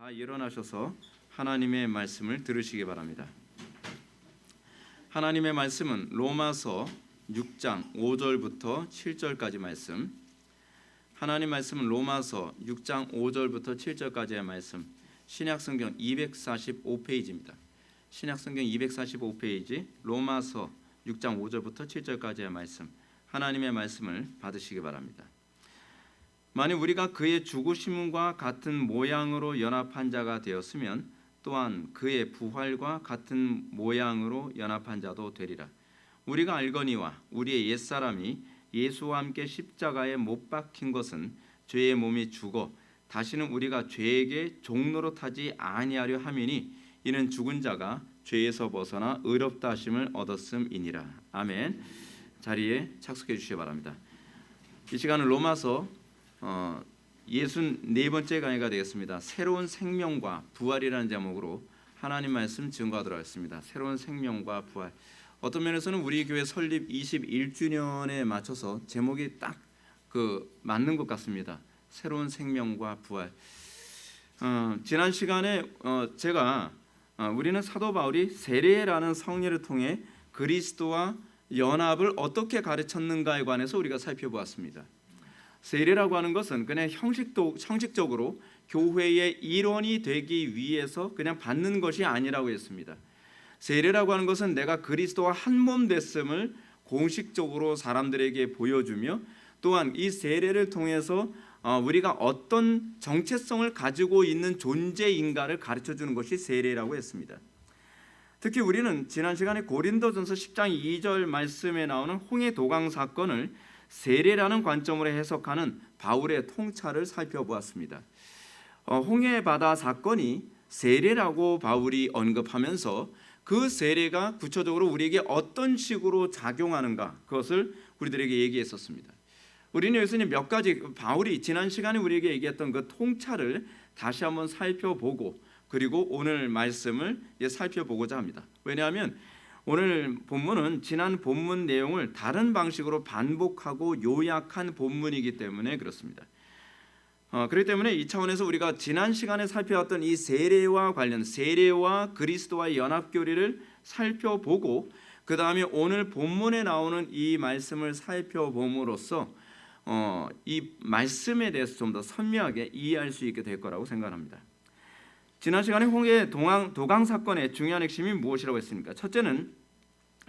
다 일어나셔서 하나님의 말씀을 들으시기 바랍니다. 하나님의 말씀은 로마서 6장 5절부터 7절까지 말씀. 하나님 말씀은 로마서 6장 5절부터 7절까지의 말씀. 신약성경 245페이지입니다. 신약성경 245페이지 로마서 6장 5절부터 7절까지의 말씀. 하나님의 말씀을 받으시기 바랍니다. 만일 우리가 그의 죽으심과 같은 모양으로 연합한 자가 되었으면 또한 그의 부활과 같은 모양으로 연합한 자도 되리라. 우리가 알거니와 우리의 옛사람이 예수와 함께 십자가에 못 박힌 것은 죄의 몸이 죽어 다시는 우리가 죄에게 종노릇하지 아니하려 함이니 이는 죽은 자가 죄에서 벗어나 의롭다 하심을 얻었음이니라. 아멘. 자리에 착석해 주시기 바랍니다. 이 시간은 로마서 64번째 강의가 되겠습니다. 새로운 생명과 부활이라는 제목으로 하나님 말씀 증거하도록 하겠습니다. 새로운 생명과 부활. 어떤 면에서는 우리 교회 설립 21주년에 맞춰서 제목이 딱 맞는 것 같습니다. 새로운 생명과 부활. 지난 시간에 제가 우리는 사도 바울이 세례라는 성례를 통해 그리스도와 연합을 어떻게 가르쳤는가에 관해서 우리가 살펴보았습니다. 세례라고 하는 것은 그냥 형식적으로 교회의 일원이 되기 위해서 그냥 받는 것이 아니라고 했습니다. 세례라고 하는 것은 내가 그리스도와 한 몸 됐음을 공식적으로 사람들에게 보여주며 또한 이 세례를 통해서 우리가 어떤 정체성을 가지고 있는 존재인가를 가르쳐주는 것이 세례라고 했습니다. 특히 우리는 지난 시간에 고린도전서 10장 2절 말씀에 나오는 홍해 도강 사건을 세례라는 관점으로 해석하는 바울의 통찰을 살펴보았습니다. 홍해 바다 사건이 세례라고 바울이 언급하면서 그 세례가 구체적으로 우리에게 어떤 식으로 작용하는가 그것을 우리들에게 얘기했었습니다. 우리는 여기서 몇 가지 바울이 지난 시간에 우리에게 얘기했던 그 통찰을 다시 한번 살펴보고 그리고 오늘 말씀을 살펴보고자 합니다. 왜냐하면 오늘 본문은 지난 본문 내용을 다른 방식으로 반복하고 요약한 본문이기 때문에 그렇습니다. 그렇기 때문에 이 차원에서 우리가 지난 시간에 살펴봤던 이 세례와 관련 세례와 그리스도와의 연합교리를 살펴보고 그 다음에 오늘 본문에 나오는 이 말씀을 살펴봄으로써 이 말씀에 대해서 좀 더 선명하게 이해할 수 있게 될 거라고 생각합니다. 지난 시간에 홍해 도강 사건의 중요한 핵심이 무엇이라고 했습니까? 첫째는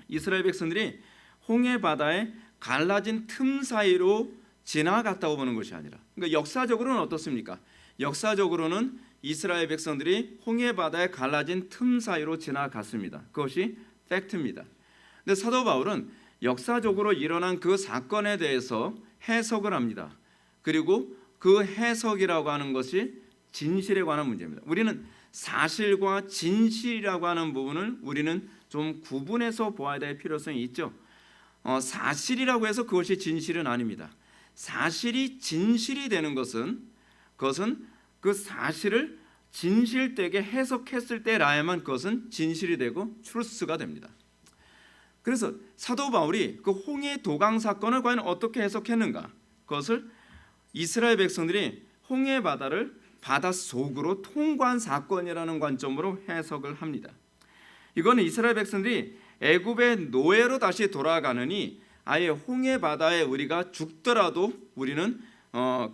이스라엘 백성들이 홍해 바다에 갈라진 틈 사이로 지나갔다고 보는 것이 아니라, 그러니까 역사적으로는 어떻습니까? 역사적으로는 이스라엘 백성들이 홍해 바다에 갈라진 틈 사이로 지나갔습니다. 그것이 팩트입니다. 근데 사도 바울은 역사적으로 일어난 그 사건에 대해서 해석을 합니다. 그리고 그 해석이라고 하는 것이 진실에 관한 문제입니다. 우리는 사실과 진실이라고 하는 부분을 우리는 좀 구분해서 보아야 될 필요성이 있죠. 사실이라고 해서 그것이 진실은 아닙니다. 사실이 진실이 되는 것은 그것은 그 사실을 진실되게 해석했을 때라야만 그것은 진실이 되고 트루스가 됩니다. 그래서 사도 바울이 그 홍해 도강 사건을 과연 어떻게 해석했는가? 그것을 이스라엘 백성들이 홍해 바다를 바다 속으로 통과한 사건이라는 관점으로 해석을 합니다. 이거는 이스라엘 백성들이 애굽의 노예로 다시 돌아가느니 아예 홍해 바다에 우리가 죽더라도 우리는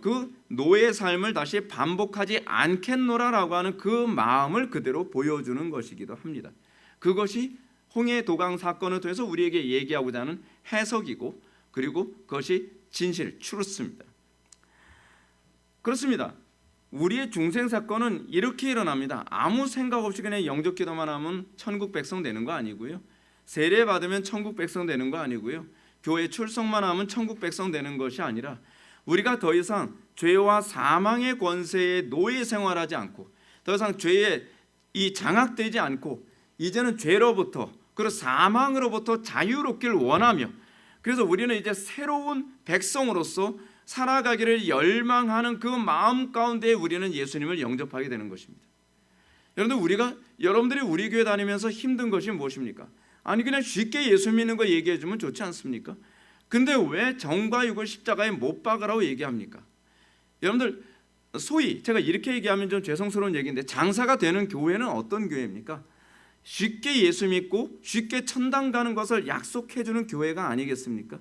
그 노예 삶을 다시 반복하지 않겠노라라고 하는 그 마음을 그대로 보여주는 것이기도 합니다. 그것이 홍해 도강 사건을 통해서 우리에게 얘기하고자 하는 해석이고 그리고 그것이 진실, 트루스입니다. 그렇습니다. 우리의 중생 사건은 이렇게 일어납니다. 아무 생각 없이 그냥 영접 기도만 하면 천국 백성 되는 거 아니고요. 세례 받으면 천국 백성 되는 거 아니고요. 교회 출석만 하면 천국 백성 되는 것이 아니라 우리가 더 이상 죄와 사망의 권세에 노예 생활하지 않고 더 이상 죄에 장악되지 않고 이제는 죄로부터 그리고 사망으로부터 자유롭기를 원하며 그래서 우리는 이제 새로운 백성으로서 살아가기를 열망하는 그 마음 가운데 우리는 예수님을 영접하게 되는 것입니다. 여러분들이 우리 교회 다니면서 힘든 것이 무엇입니까? 아니 그냥 쉽게 예수 믿는 거 얘기해 주면 좋지 않습니까? 근데 왜 정과 육을 십자가에 못 박으라고 얘기합니까? 여러분들 소위 제가 이렇게 얘기하면 좀 죄송스러운 얘기인데 장사가 되는 교회는 어떤 교회입니까? 쉽게 예수 믿고 쉽게 천당 가는 것을 약속해 주는 교회가 아니겠습니까?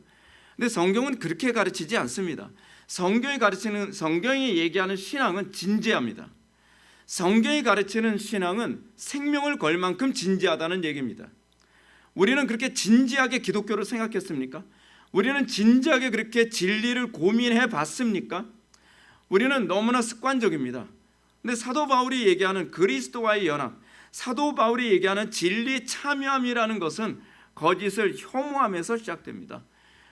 근데 성경은 그렇게 가르치지 않습니다. 성경이 얘기하는 신앙은 진지합니다. 성경이 가르치는 신앙은 생명을 걸 만큼 진지하다는 얘기입니다. 우리는 그렇게 진지하게 기독교를 생각했습니까? 우리는 진지하게 그렇게 진리를 고민해 봤습니까? 우리는 너무나 습관적입니다. 근데 사도 바울이 얘기하는 그리스도와의 연합, 사도 바울이 얘기하는 진리 참여함이라는 것은 거짓을 혐오함에서 시작됩니다.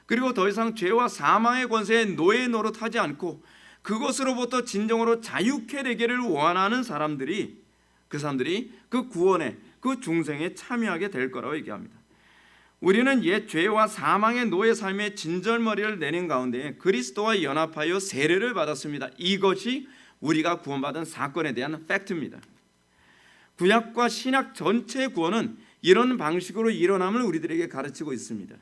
그리고 더 이상 죄와 사망의 권세에 노예 노릇하지 않고 그것으로부터 진정으로 자유케 되기를 원하는 사람들이 그 구원에, 그 중생에 참여하게 될 거라고 얘기합니다. 우리는 옛 죄와 사망의 노예 삶의 진절머리를 내린 가운데 그리스도와 연합하여 세례를 받았습니다. 이것이 우리가 구원받은 사건에 대한 팩트입니다. 구약과 신약 전체 구원은 이런 방식으로 일어남을 우리들에게 가르치고 있습니다.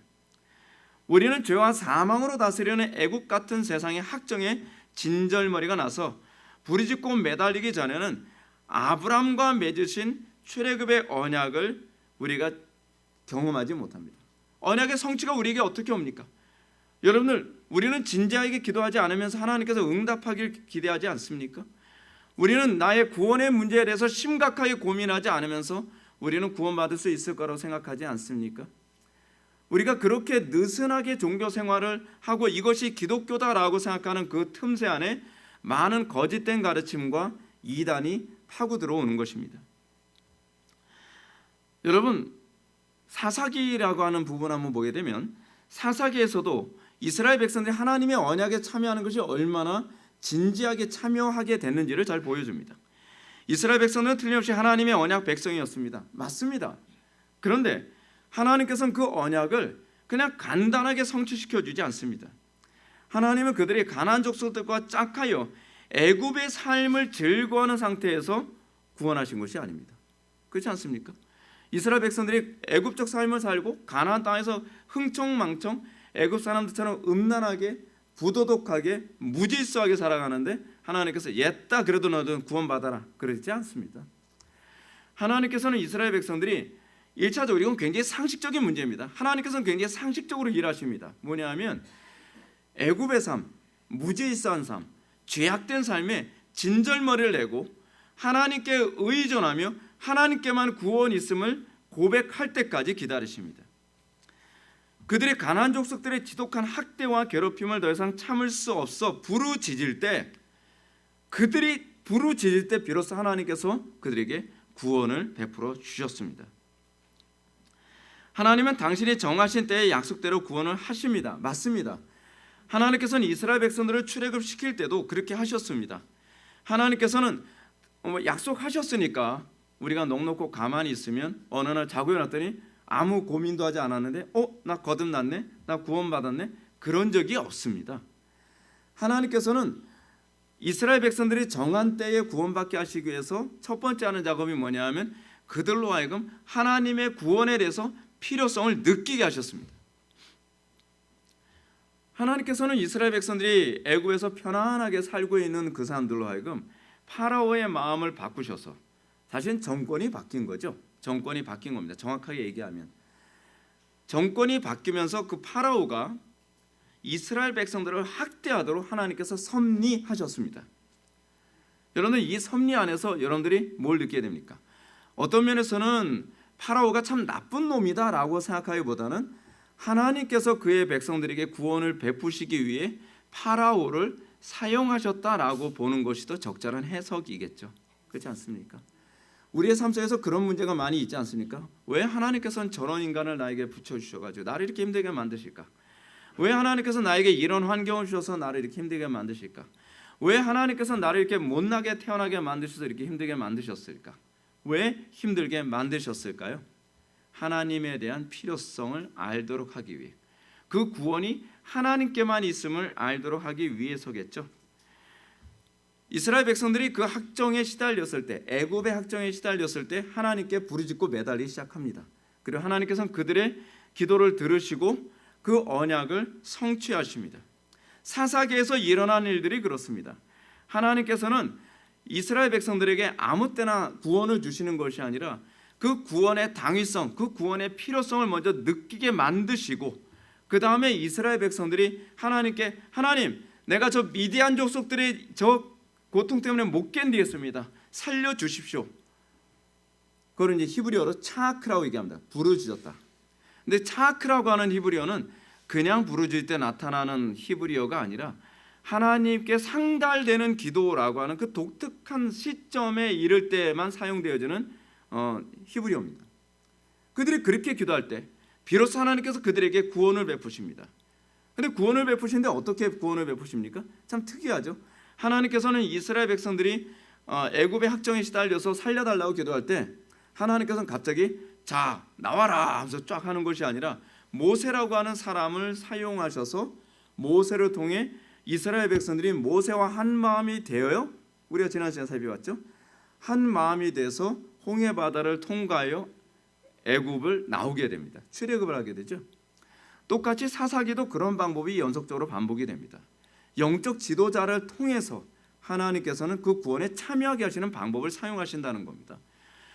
우리는 죄와 사망으로 다스리는 애국 같은 세상의 학정에 진절머리가 나서 부르짖고 매달리기 전에는 아브라함과 맺으신 출애굽의 언약을 우리가 경험하지 못합니다. 언약의 성취가 우리에게 어떻게 옵니까? 여러분들, 우리는 진지하게 기도하지 않으면서 하나님께서 응답하길 기대하지 않습니까? 우리는 나의 구원의 문제에 대해서 심각하게 고민하지 않으면서 우리는 구원받을 수 있을 거라고 생각하지 않습니까? 우리가 그렇게 느슨하게 종교 생활을 하고 이것이 기독교다라고 생각하는 그 틈새 안에 많은 거짓된 가르침과 이단이 파고 들어오는 것입니다. 여러분, 사사기라고 하는 부분 한번 보게 되면 사사기에서도 이스라엘 백성들이 하나님의 언약에 참여하는 것이 얼마나 진지하게 참여하게 됐는지를 잘 보여줍니다. 이스라엘 백성은 틀림없이 하나님의 언약 백성이었습니다. 맞습니다. 그런데 하나님께서는 그 언약을 그냥 간단하게 성취시켜 주지 않습니다. 하나님은 그들이 가나안 족속들과 짝하여 애굽의 삶을 즐거워하는 상태에서 구원하신 것이 아닙니다. 그렇지 않습니까? 이스라엘 백성들이 애굽적 삶을 살고 가나안 땅에서 흥청망청 애굽 사람들처럼 음란하게 부도덕하게 무질서하게 살아가는데 하나님께서 옛다 그래도 너는 구원받아라 그러지 않습니다. 하나님께서는 이스라엘 백성들이 1차적으로 이건 굉장히 상식적인 문제입니다. 하나님께서는 굉장히 상식적으로 일하십니다. 뭐냐면 애굽의 삶, 무질서한 삶, 죄악된 삶에 진절머리를 내고 하나님께 의존하며 하나님께만 구원이 있음을 고백할 때까지 기다리십니다. 그들의 가나안 족속들의 지독한 학대와 괴롭힘을 더 이상 참을 수 없어 부르짖을 때 비로소 하나님께서 그들에게 구원을 베풀어 주셨습니다. 하나님은 당신이 정하신 때의 약속대로 구원을 하십니다. 맞습니다. 하나님께서는 이스라엘 백성들을 출애굽시킬 때도 그렇게 하셨습니다. 하나님께서는 약속하셨으니까 우리가 넋놓고 가만히 있으면 어느 날 자고 일어났더니 아무 고민도 하지 않았는데 나 거듭났네, 나 구원받았네, 그런 적이 없습니다. 하나님께서는 이스라엘 백성들이 정한 때에 구원받게 하시기 위해서 첫 번째 하는 작업이 뭐냐 하면 그들로 하여금 하나님의 구원에 대해서 필요성을 느끼게 하셨습니다. 하나님께서는 이스라엘 백성들이 애굽에서 편안하게 살고 있는 그 사람들로 하여금 파라오의 마음을 바꾸셔서 사실 정권이 바뀐 거죠. 정권이 바뀐 겁니다. 정확하게 얘기하면 정권이 바뀌면서 그 파라오가 이스라엘 백성들을 학대하도록 하나님께서 섭리하셨습니다. 여러분, 이 섭리 안에서 여러분들이 뭘 느끼게 됩니까? 어떤 면에서는 파라오가 참 나쁜 놈이다라고 생각하기보다는 하나님께서 그의 백성들에게 구원을 베푸시기 위해 파라오를 사용하셨다라고 보는 것이 더 적절한 해석이겠죠. 그렇지 않습니까? 우리의 삶 속에서 그런 문제가 많이 있지 않습니까? 왜 하나님께서는 저런 인간을 나에게 붙여주셔가지고 나를 이렇게 힘들게 만드실까? 왜 하나님께서 나에게 이런 환경을 주셔서 나를 이렇게 힘들게 만드실까? 왜 하나님께서 나를 이렇게 못나게 태어나게 만드셔서 이렇게 힘들게 만드셨을까? 왜 힘들게 만드셨을까요? 하나님에 대한 필요성을 알도록 하기 위해, 그 구원이 하나님께만 있음을 알도록 하기 위해서겠죠. 이스라엘 백성들이 그 학정에 시달렸을 때, 애굽의 학정에 시달렸을 때 하나님께 부르짖고 매달리기 시작합니다. 그리고 하나님께서는 그들의 기도를 들으시고 그 언약을 성취하십니다. 사사기에서 일어난 일들이 그렇습니다. 하나님께서는 이스라엘 백성들에게 아무 때나 구원을 주시는 것이 아니라 그 구원의 당위성, 그 구원의 필요성을 먼저 느끼게 만드시고 그 다음에 이스라엘 백성들이 하나님께 하나님, 내가 저 미디안 족속들의 저 고통 때문에 못 견디겠습니다. 살려주십시오. 그걸 이제 히브리어로 차크라고 얘기합니다. 부르짖었다. 근데 차크라고 하는 히브리어는 그냥 부르짖을 때 나타나는 히브리어가 아니라 하나님께 상달되는 기도라고 하는 그 독특한 시점에 이를 때만 사용되어지는 히브리어입니다. 그들이 그렇게 기도할 때 비로소 하나님께서 그들에게 구원을 베푸십니다. 그런데 구원을 베푸시는데 어떻게 구원을 베푸십니까? 참 특이하죠. 하나님께서는 이스라엘 백성들이 애굽의 학정에 시달려서 살려달라고 기도할 때 하나님께서는 갑자기 자 나와라 하면서 쫙 하는 것이 아니라 모세라고 하는 사람을 사용하셔서 모세를 통해 이스라엘 백성들이 모세와 한 마음이 되어요. 우리가 지난 시간에 살펴봤죠. 한 마음이 돼서 홍해 바다를 통과하여 애굽을 나오게 됩니다. 출애굽을 하게 되죠. 똑같이 사사기도 그런 방법이 연속적으로 반복이 됩니다. 영적 지도자를 통해서 하나님께서는 그 구원에 참여하게 하시는 방법을 사용하신다는 겁니다.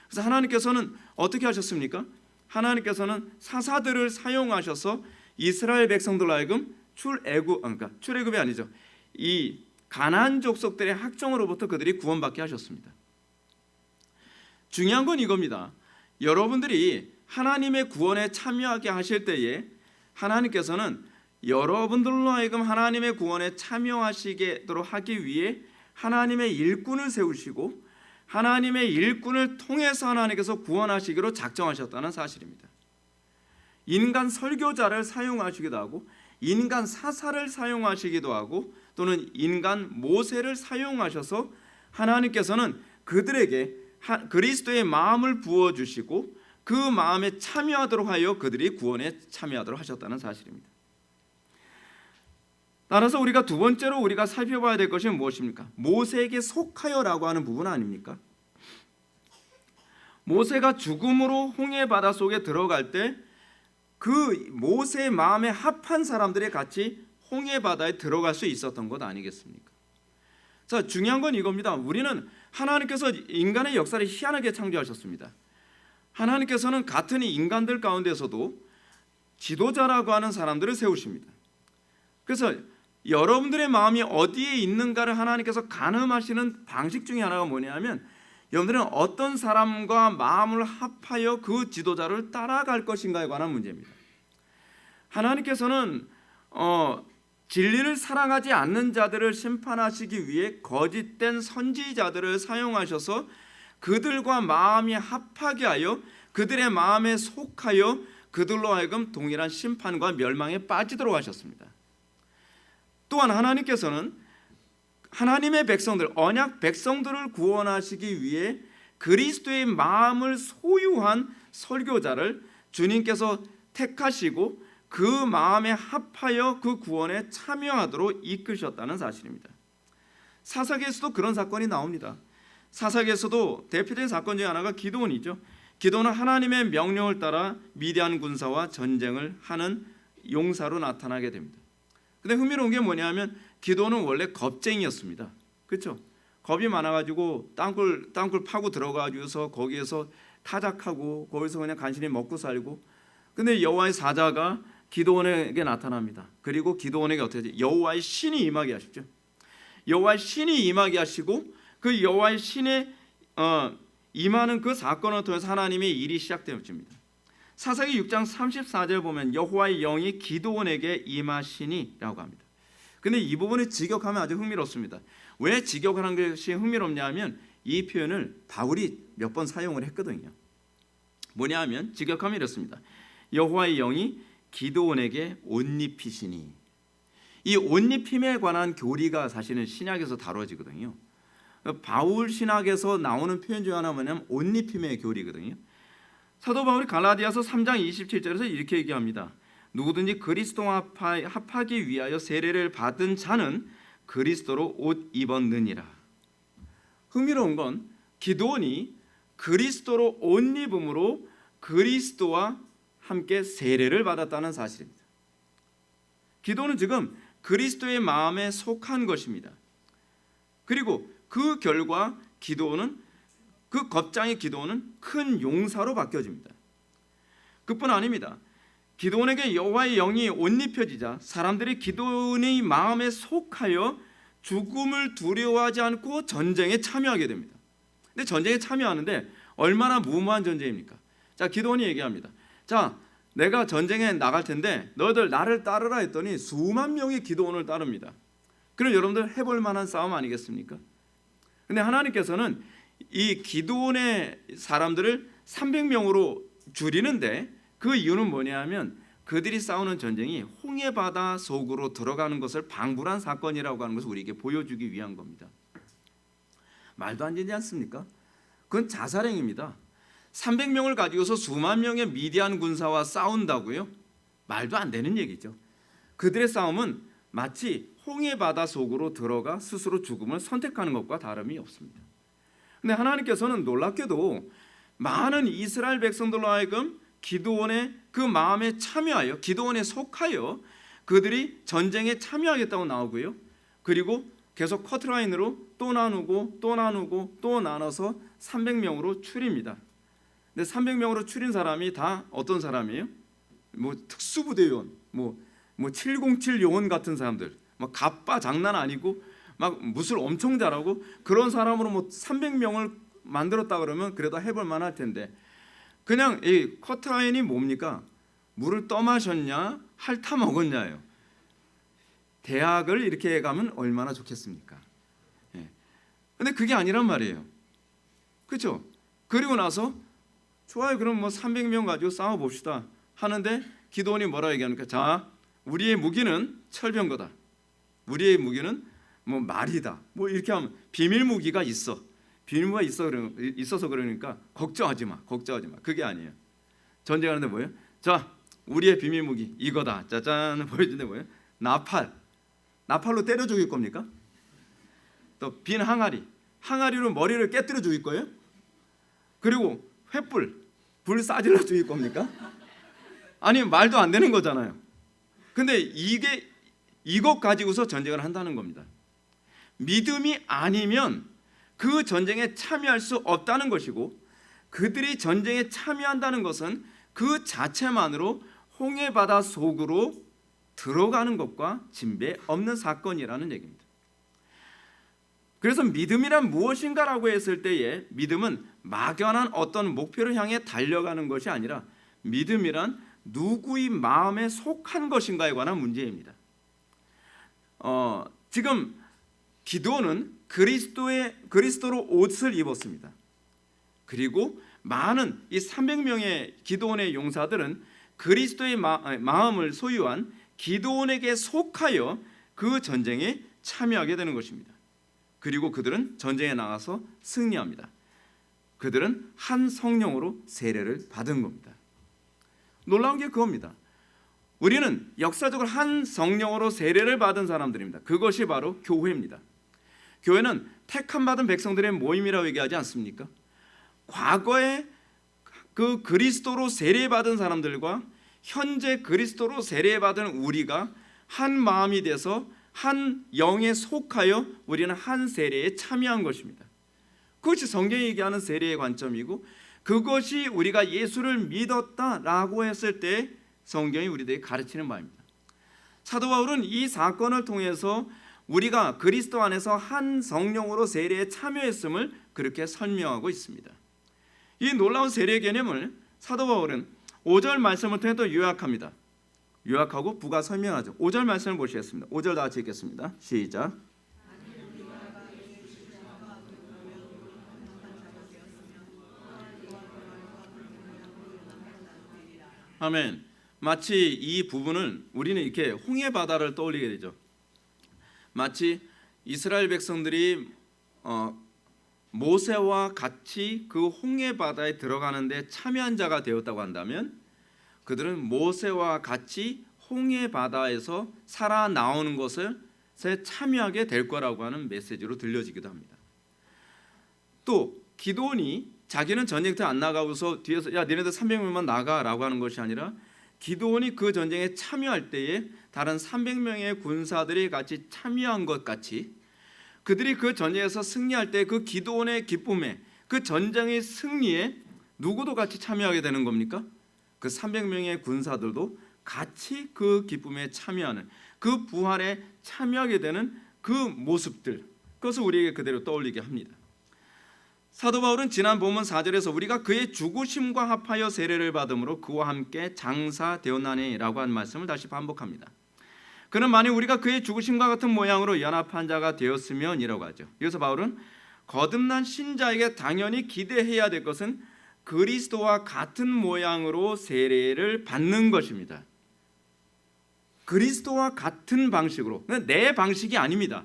그래서 하나님께서는 어떻게 하셨습니까? 하나님께서는 사사들을 사용하셔서 이스라엘 백성들로 하여금 출애굽이 아니죠. 이 가나안 족속들의 학정으로부터 그들이 구원받게 하셨습니다. 중요한 건 이겁니다. 여러분들이 하나님의 구원에 참여하게 하실 때에 하나님께서는 여러분들로 하여금 하나님의 구원에 참여하시도록 하기 위해 하나님의 일꾼을 세우시고 하나님의 일꾼을 통해서 하나님께서 구원하시기로 작정하셨다는 사실입니다. 인간 설교자를 사용하시기도 하고 인간 사사를 사용하시기도 하고 또는 인간 모세를 사용하셔서 하나님께서는 그들에게 그리스도의 마음을 부어주시고 그 마음에 참여하도록 하여 그들이 구원에 참여하도록 하셨다는 사실입니다. 따라서 우리가 두 번째로 우리가 살펴봐야 될 것이 무엇입니까? 모세에게 속하여라고 하는 부분 아닙니까? 모세가 죽음으로 홍해 바다 속에 들어갈 때 그 모세의 마음에 합한 사람들이 같이 홍해 바다에 들어갈 수 있었던 것 아니겠습니까? 자, 중요한 건 이겁니다. 우리는 하나님께서 인간의 역사를 희한하게 창조하셨습니다. 하나님께서는 같은 인간들 가운데서도 지도자라고 하는 사람들을 세우십니다. 그래서 여러분들의 마음이 어디에 있는가를 하나님께서 가늠하시는 방식 중에 하나가 뭐냐면 여러분들은 어떤 사람과 마음을 합하여 그 지도자를 따라갈 것인가에 관한 문제입니다. 하나님께서는 진리를 사랑하지 않는 자들을 심판하시기 위해 거짓된 선지자들을 사용하셔서 그들과 마음이 합하게 하여 그들의 마음에 속하여 그들로 하여금 동일한 심판과 멸망에 빠지도록 하셨습니다. 또한 하나님께서는 하나님의 백성들, 언약 백성들을 구원하시기 위해 그리스도의 마음을 소유한 설교자를 주님께서 택하시고 그 마음에 합하여 그 구원에 참여하도록 이끄셨다는 사실입니다. 사사기에서도 그런 사건이 나옵니다. 사사기에서도 대표적인 사건 중에 하나가 기드온이죠. 기드온은 하나님의 명령을 따라 미디안 군사와 전쟁을 하는 용사로 나타나게 됩니다. 근데 흥미로운 게 뭐냐면 기드온은 원래 겁쟁이였습니다. 그렇죠? 겁이 많아가지고 땅굴 파고 들어가지고서 거기에서 타작하고 거기서 그냥 간신히 먹고 살고. 근데 여호와의 사자가 기드온에게 나타납니다. 그리고 기드온에게 어떻게 하지? 여호와의 신이 임하게 하시죠. 여호와의 신이 임하게 하시고 그 여호와의 신에 임하는 그 사건을 통해서 하나님의 일이 시작되어집니다. 사사기 6장 34절 보면 여호와의 영이 기드온에게 임하시니라고 합니다. 근데 이 부분을 직역하면 아주 흥미롭습니다. 왜 직역하는 것이 흥미롭냐 하면 이 표현을 바울이 몇 번 사용을 했거든요. 뭐냐 하면 직역하면 이렇습니다. 여호와의 영이 기드온에게 옷 입히시니. 이 옷 입힘에 관한 교리가 사실은 신약에서 다뤄지거든요. 바울 신학에서 나오는 표현 중 하나 뭐냐면 옷 입힘의 교리거든요. 사도 바울이 갈라디아서 3장 27절에서 이렇게 얘기합니다. 누구든지 그리스도와 합하기 위하여 세례를 받은 자는 그리스도로 옷 입었느니라. 흥미로운 건 기드온이 그리스도로 옷 입음으로 그리스도와 함께 세례를 받았다는 사실입니다. 기도는 지금 그리스도의 마음에 속한 것입니다. 그리고 그 결과 기드온은, 그 겁장의 기드온은 큰 용사로 바뀌어집니다. 그뿐 아닙니다. 기드온에게 여호와의 영이 옷 입혀지자 사람들이 기드온의 마음에 속하여 죽음을 두려워하지 않고 전쟁에 참여하게 됩니다. 근데 전쟁에 참여하는데 얼마나 무모한 전쟁입니까? 자, 기드온이 얘기합니다. 자, 내가 전쟁에 나갈 텐데 너희들 나를 따르라 했더니 수만 명이 기드온을 따릅니다. 그럼 여러분들 해볼 만한 싸움 아니겠습니까? 근데 하나님께서는 이 기드온의 사람들을 300명으로 줄이는데 그 이유는 뭐냐면 그들이 싸우는 전쟁이 홍해바다 속으로 들어가는 것을 방불한 사건이라고 하는 것을 우리에게 보여주기 위한 겁니다. 말도 안 되지 않습니까? 그건 자살행위입니다. 300명을 가지고서 수만 명의 미디안 군사와 싸운다고요? 말도 안 되는 얘기죠. 그들의 싸움은 마치 홍해바다 속으로 들어가 스스로 죽음을 선택하는 것과 다름이 없습니다. 근데 하나님께서는 놀랍게도 많은 이스라엘 백성들로 하여금 기드온의 그 마음에 참여하여, 기드온에 속하여 그들이 전쟁에 참여하겠다고 나오고요. 그리고 계속 커트라인으로 또 나누고 또 나누고 또 나눠서 300명으로 추립니다. 근데 300명으로 추린 사람이 다 어떤 사람이에요? 뭐 특수부대요원, 뭐 707 요원 같은 사람들, 막 갑바 장난 아니고 막 무술 엄청 잘하고 그런 사람으로 뭐 300명을 만들었다 그러면 그래도 해볼 만할 텐데 그냥 이 커트라인이 뭡니까? 물을 떠마셨냐, 핥아 먹었냐예요. 대학을 이렇게 가면 얼마나 좋겠습니까? 예. 근데 그게 아니란 말이에요. 그렇죠? 그리고 나서 좋아요, 그럼 뭐 300명 가지고 싸워 봅시다 하는데 기드온이 뭐라 얘기합니까? 자, 우리의 무기는 철병거다. 우리의 무기는 뭐 말이다. 뭐 이렇게 하면 비밀 무기가 있어. 비밀무가 있어서 그러니까 걱정하지 마. 그게 아니에요. 전쟁하는데 뭐예요? 자, 우리의 비밀 무기 이거다. 짜잔 보여주는데 뭐예요? 나팔로 때려 죽일 겁니까? 또 빈 항아리로 머리를 깨뜨려 죽일 거예요? 그리고 횃불, 불 싸질러 죽일 겁니까? 아니, 말도 안 되는 거잖아요. 근데 이것 가지고서 전쟁을 한다는 겁니다. 믿음이 아니면 그 전쟁에 참여할 수 없다는 것이고, 그들이 전쟁에 참여한다는 것은 그 자체만으로 홍해바다 속으로 들어가는 것과 진배 없는 사건이라는 얘기입니다. 그래서 믿음이란 무엇인가라고 했을 때에 믿음은 막연한 어떤 목표를 향해 달려가는 것이 아니라 믿음이란 누구의 마음에 속한 것인가에 관한 문제입니다. 지금 기드온은 그리스도로 옷을 입었습니다. 그리고 많은 이 300명의 기드온의 용사들은 그리스도의 마음을 소유한 기드온에게 속하여 그 전쟁에 참여하게 되는 것입니다. 그리고 그들은 전쟁에 나가서 승리합니다. 그들은 한 성령으로 세례를 받은 겁니다. 놀라운 게 그겁니다. 우리는 역사적으로 한 성령으로 세례를 받은 사람들입니다. 그것이 바로 교회입니다. 교회는 택함받은 백성들의 모임이라고 얘기하지 않습니까? 과거에 그 그리스도로 세례받은 사람들과 현재 그리스도로 세례받은 우리가 한 마음이 돼서 한 영에 속하여 우리는 한 세례에 참여한 것입니다. 그것이 성경이 얘기하는 세례의 관점이고, 그것이 우리가 예수를 믿었다라고 했을 때 성경이 우리들에게 가르치는 바입니다. 사도 바울은 이 사건을 통해서 우리가 그리스도 안에서 한 성령으로 세례에 참여했음을 그렇게 설명하고 있습니다. 이 놀라운 세례 개념을 사도 바울은 5절 말씀을 통해 또 요약합니다. 요약하고 부가 설명하죠. 5절 말씀을 보시겠습니다. 5절 다 같이 읽겠습니다. 시작. 아멘. 마치 이 부분을 우리는 이렇게 홍해 바다를 떠올리게 되죠. 마치 이스라엘 백성들이 모세와 같이 그 홍해 바다에 들어가는데 참여한 자가 되었다고 한다면, 그들은 모세와 같이 홍해 바다에서 살아 나오는 것에 참여하게 될 거라고 하는 메시지로 들려지기도 합니다. 또 기드온이 자기는 전쟁터에 안 나가고서 뒤에서 야 너네들 300명만 나가라고 하는 것이 아니라, 기드온이 그 전쟁에 참여할 때에 다른 300명의 군사들이 같이 참여한 것 같이 그들이 그 전쟁에서 승리할 때 그 기드온의 기쁨에, 그 전쟁의 승리에 누구도 같이 참여하게 되는 겁니까? 그 300명의 군사들도 같이 그 기쁨에 참여하는, 그 부활에 참여하게 되는 그 모습들, 그것을 우리에게 그대로 떠올리게 합니다. 사도 바울은 지난 본문 4절에서 우리가 그의 죽으심과 합하여 세례를 받음으로 그와 함께 장사되었나니라고 한 말씀을 다시 반복합니다. 그는 만일 우리가 그의 죽으심과 같은 모양으로 연합한 자가 되었으면이라고 하죠. 여기서 바울은 거듭난 신자에게 당연히 기대해야 될 것은 그리스도와 같은 모양으로 세례를 받는 것입니다. 그리스도와 같은 방식으로, 내 방식이 아닙니다.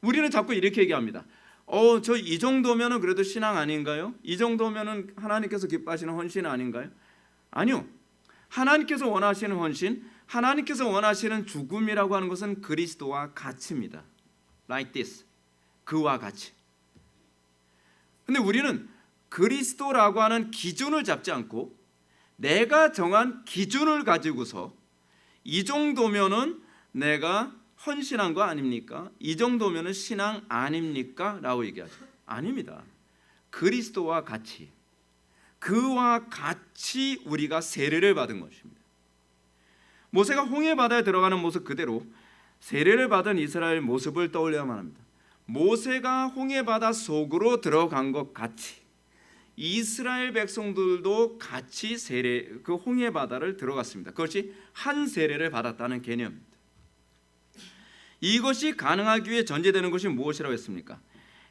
우리는 자꾸 이렇게 얘기합니다. 저 이 정도면은 그래도 신앙 아닌가요? 이 정도면은 하나님께서 기뻐하시는 헌신 아닌가요? 아니요. 하나님께서 원하시는 헌신, 하나님께서 원하시는 죽음이라고 하는 것은 그리스도와 같습니다. Like this. 그와 같이. 근데 우리는 그리스도라고 하는 기준을 잡지 않고 내가 정한 기준을 가지고서 이 정도면은 내가 헌신한 거 아닙니까? 이 정도면은 신앙 아닙니까? 라고 얘기하죠. 아닙니다. 그리스도와 같이, 그와 같이 우리가 세례를 받은 것입니다. 모세가 홍해 바다에 들어가는 모습 그대로 세례를 받은 이스라엘 모습을 떠올려야만 합니다. 모세가 홍해 바다 속으로 들어간 것 같이 이스라엘 백성들도 같이 그 홍해 바다를 들어갔습니다. 그것이 한 세례를 받았다는 개념입니다. 이것이 가능하기 위해 전제되는 것이 무엇이라고 했습니까?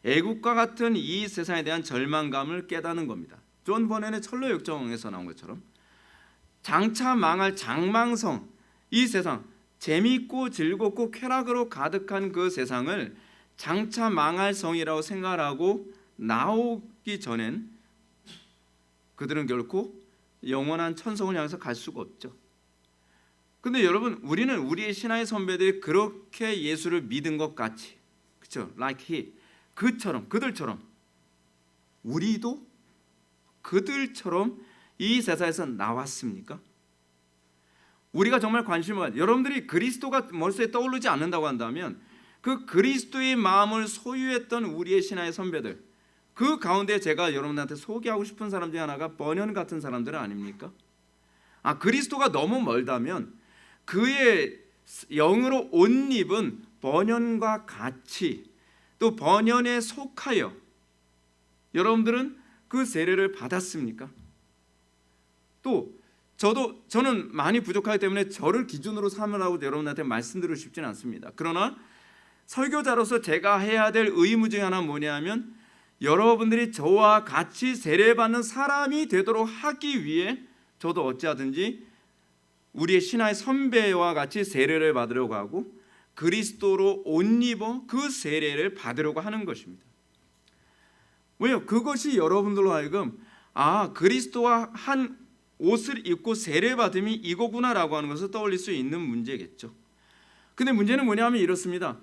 애국과 같은 이 세상에 대한 절망감을 깨닫는 겁니다. 존 버넨의 철로 역정에서 나온 것처럼 장차 망할 장망성, 이 세상 재미있고 즐겁고 쾌락으로 가득한 그 세상을 장차 망할 성이라고 생각하고 나오기 전엔 그들은 결코 영원한 천성을 향해서 갈 수가 없죠. 근데 여러분, 우리는 우리의 신앙의 선배들이 그렇게 예수를 믿은 것 같이, 그렇죠? Like he, 그처럼, 그들처럼 우리도 그들처럼 이 세상에서 나왔습니까? 우리가 정말 관심을 가져, 여러분들이 그리스도가 머릿속에 떠오르지 않는다고 한다면 그 그리스도의 마음을 소유했던 우리의 신앙의 선배들, 그 가운데 제가 여러분한테 소개하고 싶은 사람 중에 하나가 버년 같은 사람들 아닙니까? 그리스도가 너무 멀다면 그의 영으로 옷 입은 버년과 같이 또 버년에 속하여 여러분들은 그 세례를 받았습니까? 또 저는 많이 부족하기 때문에 저를 기준으로 삼으라고 여러분한테 말씀드리고 싶지는 않습니다. 그러나 설교자로서 제가 해야 될 의무 중에 하나는 뭐냐면 여러분들이 저와 같이 세례받는 사람이 되도록 하기 위해 저도 어찌하든지 우리의 신앙의 선배와 같이 세례를 받으려고 하고 그리스도로 옷 입어 그 세례를 받으려고 하는 것입니다. 왜요? 그것이 여러분들로 하여금 그리스도와 한 옷을 입고 세례받음이 이거구나라고 하는 것을 떠올릴 수 있는 문제겠죠. 근데 문제는 뭐냐면 이렇습니다.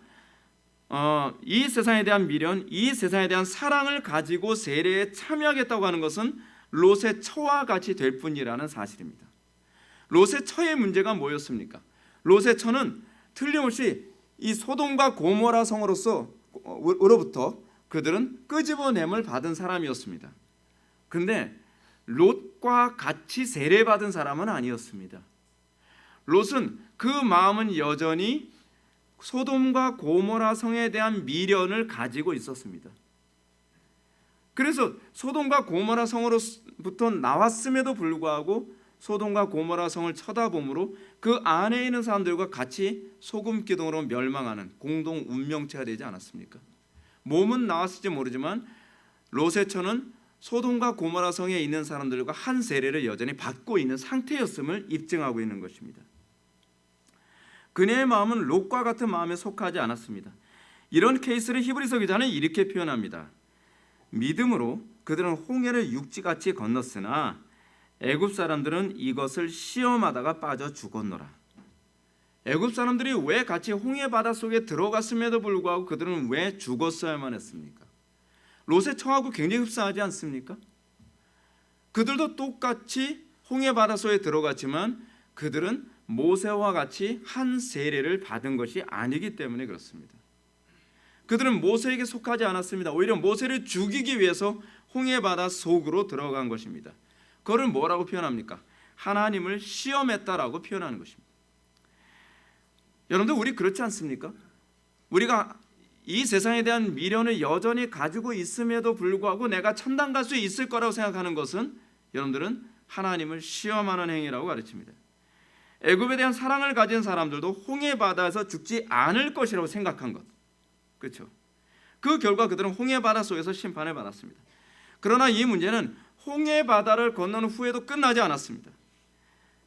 이 세상에 대한 미련, 이 세상에 대한 사랑을 가지고 세례에 참여하겠다고 하는 것은 롯의 처와 같이 될 뿐이라는 사실입니다. 롯의 처의 문제가 뭐였습니까? 롯의 처는 틀림없이 이 소돔과 고모라 성으로부터 그들은 끄집어냄을 받은 사람이었습니다. 그런데 롯과 같이 세례받은 사람은 아니었습니다. 롯은 그 마음은 여전히 소돔과 고모라 성에 대한 미련을 가지고 있었습니다. 그래서 소돔과 고모라 성으로부터 나왔음에도 불구하고 소돔과 고모라 성을 쳐다보므로 그 안에 있는 사람들과 같이 소금 기둥으로 멸망하는 공동 운명체가 되지 않았습니까? 몸은 나왔을지 모르지만 롯의 처는 소돔과 고모라 성에 있는 사람들과 한 세례를 여전히 받고 있는 상태였음을 입증하고 있는 것입니다. 그녀의 마음은 롯과 같은 마음에 속하지 않았습니다. 이런 케이스를 히브리서 기자는 이렇게 표현합니다. 믿음으로 그들은 홍해를 육지같이 건넜으나 애굽 사람들은 이것을 시험하다가 빠져 죽었노라. 애굽 사람들이 왜 같이 홍해 바다 속에 들어갔음에도 불구하고 그들은 왜 죽었어야만 했습니까? 롯의 처하고 굉장히 흡사하지 않습니까? 그들도 똑같이 홍해 바다 속에 들어갔지만 그들은 모세와 같이 한 세례를 받은 것이 아니기 때문에 그렇습니다. 그들은 모세에게 속하지 않았습니다. 오히려 모세를 죽이기 위해서 홍해바다 속으로 들어간 것입니다. 그거를 뭐라고 표현합니까? 하나님을 시험했다라고 표현하는 것입니다. 여러분들, 우리 그렇지 않습니까? 우리가 이 세상에 대한 미련을 여전히 가지고 있음에도 불구하고 내가 천당 갈 수 있을 거라고 생각하는 것은 여러분들은 하나님을 시험하는 행위라고 가르칩니다. 애굽에 대한 사랑을 가진 사람들도 홍해바다에서 죽지 않을 것이라고 생각한 것, 그렇죠? 그 결과 그들은 홍해바다 속에서 심판을 받았습니다. 그러나 이 문제는 홍해바다를 건너는 후에도 끝나지 않았습니다.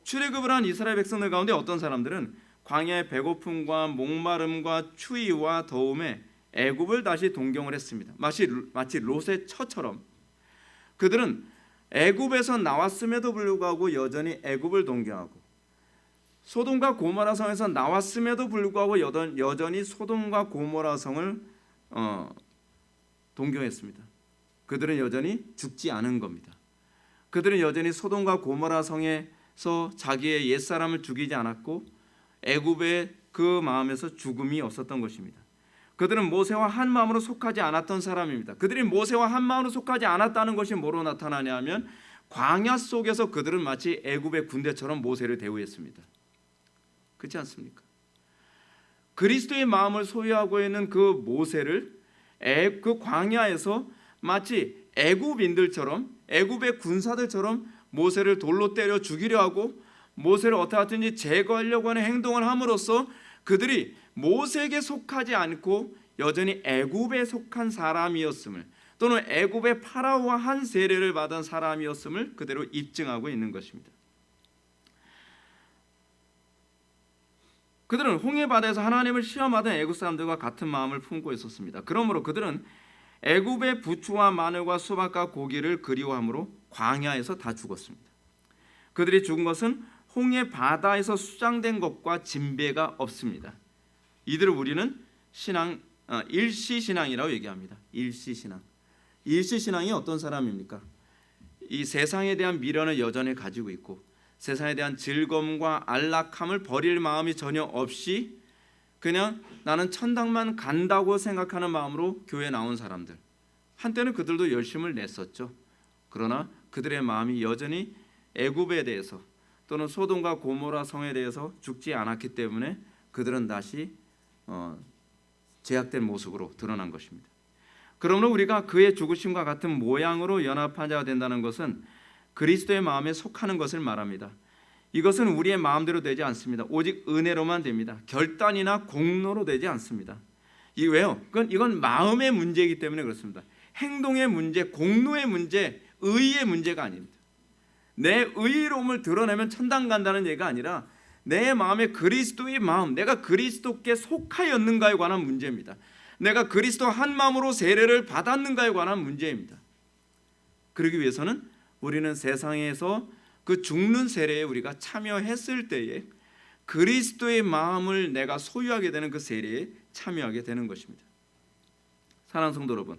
출애굽을 한 이스라엘 백성들 가운데 어떤 사람들은 광야의 배고픔과 목마름과 추위와 더움에 애굽을 다시 동경을 했습니다. 마치 롯의 처처럼 그들은 애굽에서 나왔음에도 불구하고 여전히 애굽을 동경하고, 소돔과 고모라 성에서 나왔음에도 불구하고 여전히 소돔과 고모라 성을 동경했습니다. 그들은 여전히 죽지 않은 겁니다. 그들은 여전히 소돔과 고모라 성에서 자기의 옛사람을 죽이지 않았고 애굽의 그 마음에서 죽음이 없었던 것입니다. 그들은 모세와 한 마음으로 속하지 않았던 사람입니다. 그들이 모세와 한 마음으로 속하지 않았다는 것이 뭐로 나타나냐면, 광야 속에서 그들은 마치 애굽의 군대처럼 모세를 대우했습니다. 그렇지 않습니까? 그리스도의 마음을 소유하고 있는 그 모세를 그 광야에서 마치 애굽인들처럼, 애굽의 군사들처럼 모세를 돌로 때려 죽이려 하고 모세를 어떻게 하든지 제거하려고 하는 행동을 함으로써 그들이 모세에게 속하지 않고 여전히 애굽에 속한 사람이었음을, 또는 애굽의 파라오와 한 세례를 받은 사람이었음을 그대로 입증하고 있는 것입니다. 그들은 홍해바다에서 하나님을 시험하던 애굽 사람들과 같은 마음을 품고 있었습니다. 그러므로 그들은 애굽의 부추와 마늘과 수박과 고기를 그리워함으로 광야에서 다 죽었습니다. 그들이 죽은 것은 홍해바다에서 수장된 것과 진배가 없습니다. 이들을 우리는 일시신앙이라고 얘기합니다. 일시신앙. 일시신앙이 어떤 사람입니까? 이 세상에 대한 미련을 여전히 가지고 있고 세상에 대한 즐거움과 안락함을 버릴 마음이 전혀 없이 그냥 나는 천당만 간다고 생각하는 마음으로 교회에 나온 사람들. 한때는 그들도 열심을 냈었죠. 그러나 그들의 마음이 여전히 애굽에 대해서 또는 소돔과 고모라 성에 대해서 죽지 않았기 때문에 그들은 다시 제약된 모습으로 드러난 것입니다. 그러므로 우리가 그의 죽으심과 같은 모양으로 연합한 자가 된다는 것은 그리스도의 마음에 속하는 것을 말합니다. 이것은 우리의 마음대로 되지 않습니다. 오직 은혜로만 됩니다. 결단이나 공로로 되지 않습니다. 왜요? 이건 마음의 문제이기 때문에 그렇습니다. 행동의 문제, 공로의 문제, 의의 문제가 아닙니다. 내 의로움을 드러내면 천당 간다는 얘기가 아니라 내 마음에 그리스도의 마음, 내가 그리스도께 속하였는가에 관한 문제입니다. 내가 그리스도 한 마음으로 세례를 받았는가에 관한 문제입니다. 그러기 위해서는 우리는 세상에서 그 죽는 세례에 우리가 참여했을 때에 그리스도의 마음을 내가 소유하게 되는 그 세례에 참여하게 되는 것입니다. 사랑하는 성도 여러분,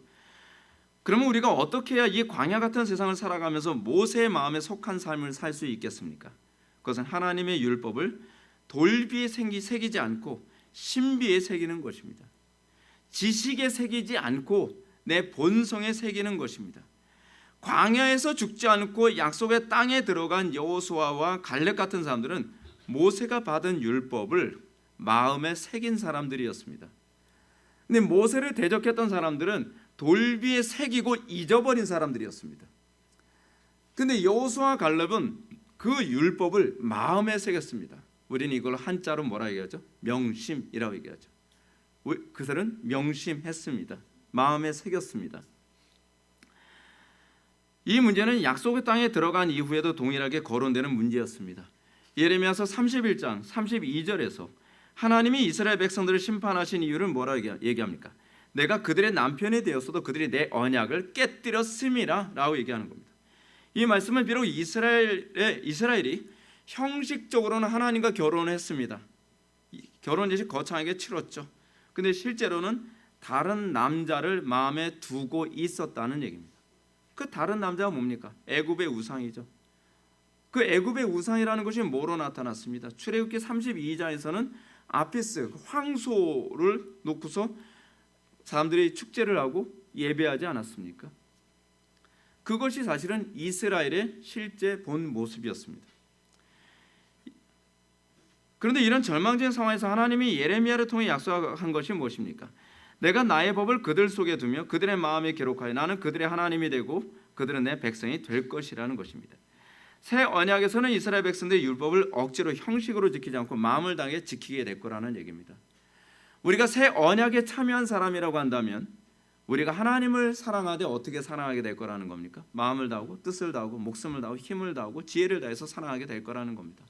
그러면 우리가 어떻게 해야 이 광야 같은 세상을 살아가면서 모세의 마음에 속한 삶을 살 수 있겠습니까? 그것은 하나님의 율법을 돌비에 새기지 않고 신비에 새기는 것입니다. 지식에 새기지 않고 내 본성에 새기는 것입니다. 광야에서 죽지 않고 약속의 땅에 들어간 여호수아와 갈렙 같은 사람들은 모세가 받은 율법을 마음에 새긴 사람들이었습니다. 근데 모세를 대적했던 사람들은 돌비에 새기고 잊어버린 사람들이었습니다. 근데 여호수아와 갈렙은 그 율법을 마음에 새겼습니다. 우리는 이걸 한자로 뭐라 얘기하죠? 명심이라고 얘기하죠. 그들은 명심했습니다. 마음에 새겼습니다. 이 문제는 약속의 땅에 들어간 이후에도 동일하게 거론되는 문제였습니다. 예레미야서 31장 32절에서 하나님이 이스라엘 백성들을 심판하신 이유를 뭐라고 얘기합니까? 내가 그들의 남편이 되었어도 그들이 내 언약을 깨뜨렸음이라 라고 얘기하는 겁니다. 이 말씀은 비록 이스라엘이 형식적으로는 하나님과 결혼을 했습니다. 결혼 예식 거창하게 치렀죠. 근데 실제로는 다른 남자를 마음에 두고 있었다는 얘기입니다. 그 다른 남자가 뭡니까? 애굽의 우상이죠. 그 애굽의 우상이라는 것이 뭐로 나타났습니다? 출애굽기 32장에서는 아피스 황소를 놓고서 사람들이 축제를 하고 예배하지 않았습니까? 그것이 사실은 이스라엘의 실제 본 모습이었습니다. 그런데 이런 절망적인 상황에서 하나님이 예레미야를 통해 약속한 것이 무엇입니까? 내가 나의 법을 그들 속에 두며 그들의 마음에 기록하여 나는 그들의 하나님이 되고 그들은 내 백성이 될 것이라는 것입니다. 새 언약에서는 이스라엘 백성들의 율법을 억지로 형식으로 지키지 않고 마음을 다해 지키게 될 거라는 얘기입니다. 우리가 새 언약에 참여한 사람이라고 한다면 우리가 하나님을 사랑하되 어떻게 사랑하게 될 거라는 겁니까? 마음을 다하고 뜻을 다하고 목숨을 다하고 힘을 다하고 지혜를 다해서 사랑하게 될 거라는 겁니다.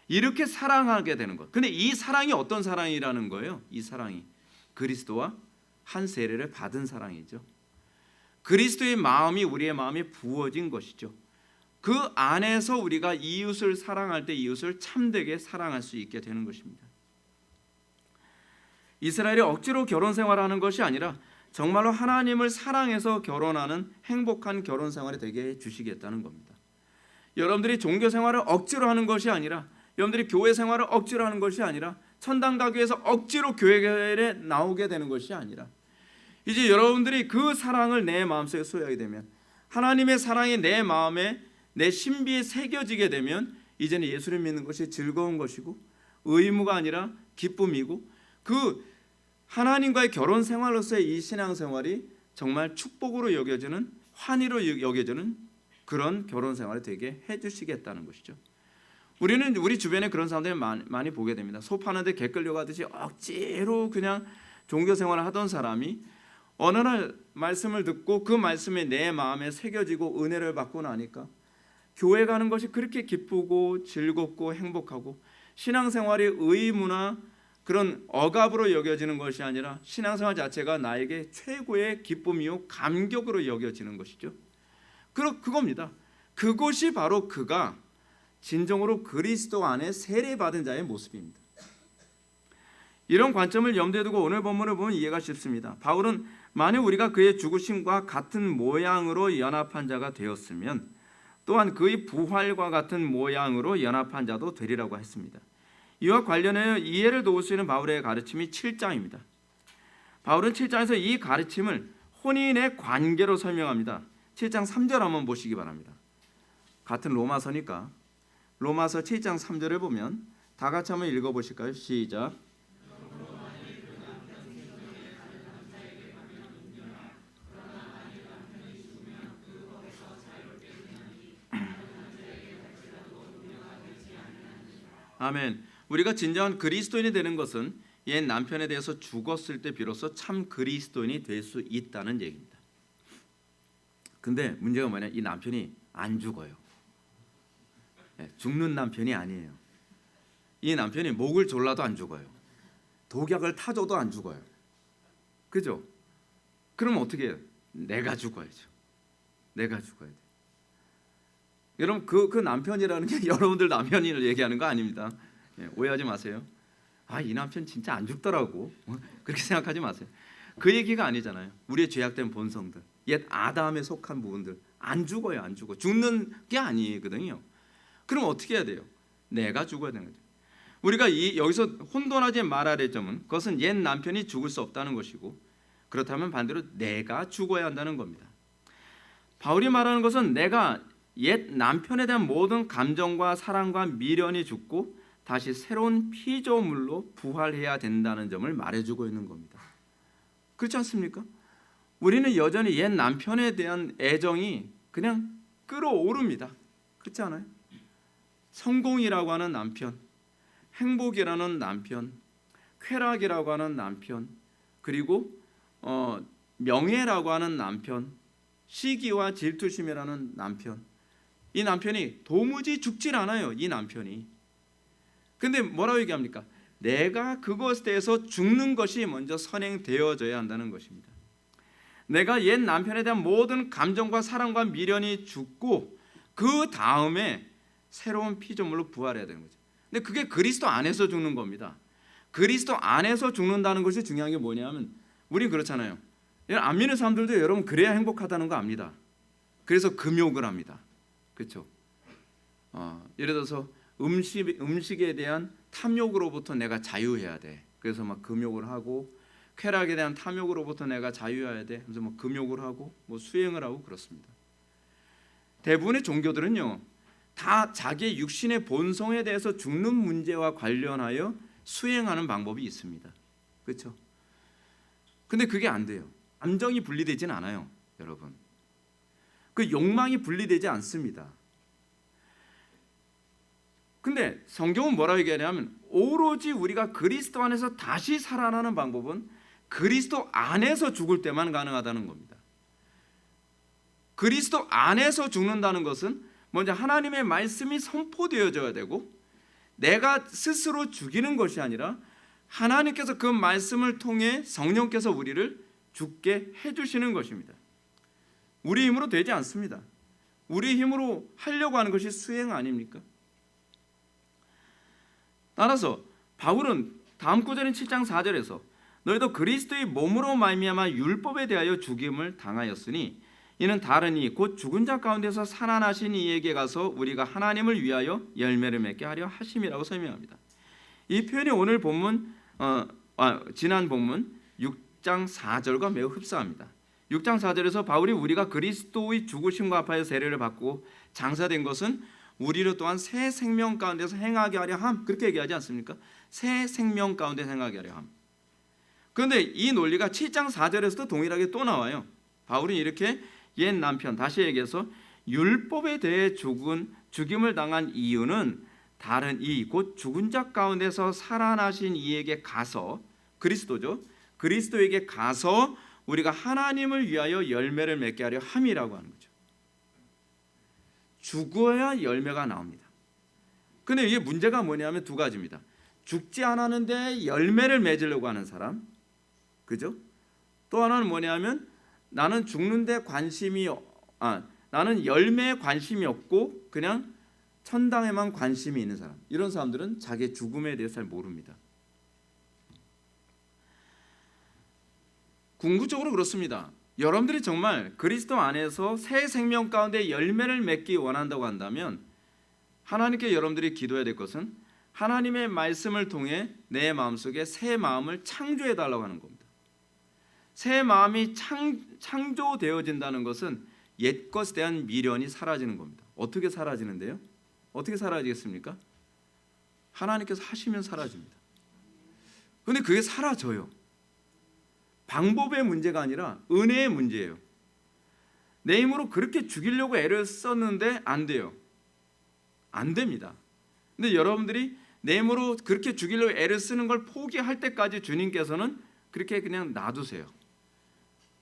이렇게 사랑하게 되는 것. 근데 이 사랑이 어떤 사랑이라는 거예요? 이 사랑이 그리스도와 한 세례를 받은 사랑이죠. 그리스도의 마음이 우리의 마음에 부어진 것이죠. 그 안에서 우리가 이웃을 사랑할 때 이웃을 참되게 사랑할 수 있게 되는 것입니다. 이스라엘이 억지로 결혼 생활하는 것이 아니라 정말로 하나님을 사랑해서 결혼하는 행복한 결혼 생활이 되게 해주시겠다는 겁니다. 여러분들이 종교 생활을 억지로 하는 것이 아니라 여러분들이 교회 생활을 억지로 하는 것이 아니라 천당 가기 위해서 억지로 교회에 나오게 되는 것이 아니라 이제 여러분들이 그 사랑을 내 마음속에 소유하게 되면 하나님의 사랑이 내 마음에 내 신비에 새겨지게 되면 이제는 예수를 믿는 것이 즐거운 것이고 의무가 아니라 기쁨이고 그 하나님과의 결혼 생활로서의 이 신앙생활이 정말 축복으로 여겨지는 환희로 여겨지는 그런 결혼 생활이 되게 해주시겠다는 것이죠. 우리는 우리 주변에 그런 사람들이 많이 보게 됩니다. 소 파는데 개 끌려가듯이 억지로 그냥 종교 생활을 하던 사람이 어느 날 말씀을 듣고 그 말씀이 내 마음에 새겨지고 은혜를 받고 나니까 교회 가는 것이 그렇게 기쁘고 즐겁고 행복하고 신앙생활이 의무나 그런 억압으로 여겨지는 것이 아니라 신앙생활 자체가 나에게 최고의 기쁨이요 감격으로 여겨지는 것이죠. 그겁니다. 그것이 바로 그가 진정으로 그리스도 안에 세례받은 자의 모습입니다. 이런 관점을 염두에 두고 오늘 본문을 보면 이해가 쉽습니다. 바울은 만일 우리가 그의 죽으심과 같은 모양으로 연합한 자가 되었으면 또한 그의 부활과 같은 모양으로 연합한 자도 되리라고 했습니다. 이와 관련해 이해를 도울 수 있는 바울의 가르침이 7장입니다. 바울은 7장에서 이 가르침을 혼인의 관계로 설명합니다. 7장 3절 한번 보시기 바랍니다. 같은 로마서니까 로마서 7장 3절을 보면 다 같이 한번 읽어보실까요? 시작. 아멘. 우리가 진정한 그리스도인이 되는 것은 옛 남편에 대해서 죽었을 때 비로소 참 그리스도인이 될 수 있다는 얘기입니다. 근데 문제가 뭐냐? 이 남편이 안 죽어요. 죽는 남편이 아니에요. 이 남편이 목을 졸라도 안 죽어요. 독약을 타줘도 안 죽어요. 그죠? 그럼 어떻게 해요? 내가 죽어야죠. 내가 죽어야 돼. 여러분 그 남편이라는 게 여러분들 남편을 얘기하는 거 아닙니다. 오해하지 마세요. 이 남편 진짜 안 죽더라고. 그렇게 생각하지 마세요. 그 얘기가 아니잖아요. 우리의 죄악된 본성들, 옛 아담에 속한 부분들 안 죽어요. 안 죽어. 죽는 게 아니거든요. 그럼 어떻게 해야 돼요? 내가 죽어야 되는 거죠. 우리가 여기서 혼돈하지 말아야 될 점은 그것은 옛 남편이 죽을 수 없다는 것이고 그렇다면 반대로 내가 죽어야 한다는 겁니다. 바울이 말하는 것은 내가 옛 남편에 대한 모든 감정과 사랑과 미련이 죽고 다시 새로운 피조물로 부활해야 된다는 점을 말해주고 있는 겁니다. 그렇지 않습니까? 우리는 여전히 옛 남편에 대한 애정이 그냥 끌어오릅니다. 그렇지 않아요? 성공이라고 하는 남편, 행복이라는 남편, 쾌락이라고 하는 남편, 그리고 명예라고 하는 남편, 시기와 질투심이라는 남편. 이 남편이 도무지 죽질 않아요. 이 남편이. 근데 뭐라고 얘기합니까? 내가 그것에 대해서 죽는 것이 먼저 선행되어져야 한다는 것입니다. 내가 옛 남편에 대한 모든 감정과 사랑과 미련이 죽고 그 다음에 새로운 피조물로 부활해야 되는 거죠. 근데 그게 그리스도 안에서 죽는 겁니다. 그리스도 안에서 죽는다는 것이 중요한 게 뭐냐면 우린 그렇잖아요. 안 믿는 사람들도 여러분 그래야 행복하다는 거 압니다. 그래서 금욕을 합니다. 그렇죠? 예를 들어서 음식에 대한 탐욕으로부터 내가 자유해야 돼. 그래서 막 금욕을 하고 쾌락에 대한 탐욕으로부터 내가 자유해야 돼. 그래서 뭐 금욕을 하고 뭐 수행을 하고 그렇습니다. 대부분의 종교들은요, 다 자기의 육신의 본성에 대해서 죽는 문제와 관련하여 수행하는 방법이 있습니다. 그렇죠? 근데 그게 안 돼요. 감정이 분리되진 않아요, 여러분. 그 욕망이 분리되지 않습니다. 근데 성경은 뭐라고 얘기하냐면 오로지 우리가 그리스도 안에서 다시 살아나는 방법은 그리스도 안에서 죽을 때만 가능하다는 겁니다. 그리스도 안에서 죽는다는 것은 먼저 하나님의 말씀이 선포되어져야 되고 내가 스스로 죽이는 것이 아니라 하나님께서 그 말씀을 통해 성령께서 우리를 죽게 해주시는 것입니다. 우리 힘으로 되지 않습니다. 우리 힘으로 하려고 하는 것이 수행 아닙니까? 따라서 바울은 다음 구절인 7장 4절에서 너희도 그리스도의 몸으로 말미암아 율법에 대하여 죽임을 당하였으니 이는 다른 이 곧 죽은 자 가운데서 살아나신 이에게 가서 우리가 하나님을 위하여 열매를 맺게 하려 하심이라고 설명합니다. 이 표현이 오늘 본문 지난 본문 6장 4절과 매우 흡사합니다. 6장 4절에서 바울이 우리가 그리스도의 죽으심과 합하여 세례를 받고 장사된 것은 우리로 또한 새 생명 가운데서 행하게 하려 함, 그렇게 얘기하지 않습니까? 새 생명 가운데 행하게 하려 함. 그런데 이 논리가 7장 4절에서도 동일하게 또 나와요. 바울이 이렇게 옛 남편, 다시 얘기해서 율법에 대해 죽임을 당한 이유는 다른 이 곧 죽은 자 가운데서 살아나신 이에게 가서, 그리스도죠, 그리스도에게 가서 우리가 하나님을 위하여 열매를 맺게 하려 함이라고 하는 거죠. 죽어야 열매가 나옵니다. 근데 이게 문제가 뭐냐면 두 가지입니다. 죽지 않았는데 열매를 맺으려고 하는 사람, 그죠? 또 하나는 뭐냐면 나는 죽는데 나는 열매에 관심이 없고 그냥 천당에만 관심이 있는 사람. 이런 사람들은 자기의 죽음에 대해서 잘 모릅니다. 궁극적으로 그렇습니다. 여러분들이 정말 그리스도 안에서 새 생명 가운데 열매를 맺기 원한다고 한다면 하나님께 여러분들이 기도해야 될 것은 하나님의 말씀을 통해 내 마음속에 새 마음을 창조해 달라고 하는 겁니다. 새 마음이 창조되어진다는 것은 옛 것에 대한 미련이 사라지는 겁니다. 어떻게 사라지는데요? 어떻게 사라지겠습니까? 하나님께서 하시면 사라집니다. 그런데 그게 사라져요. 방법의 문제가 아니라 은혜의 문제예요. 내 힘으로 그렇게 죽이려고 애를 썼는데 안 돼요. 안 됩니다. 근데 여러분들이 내 힘으로 그렇게 죽이려고 애를 쓰는 걸 포기할 때까지 주님께서는 그렇게 그냥 놔두세요.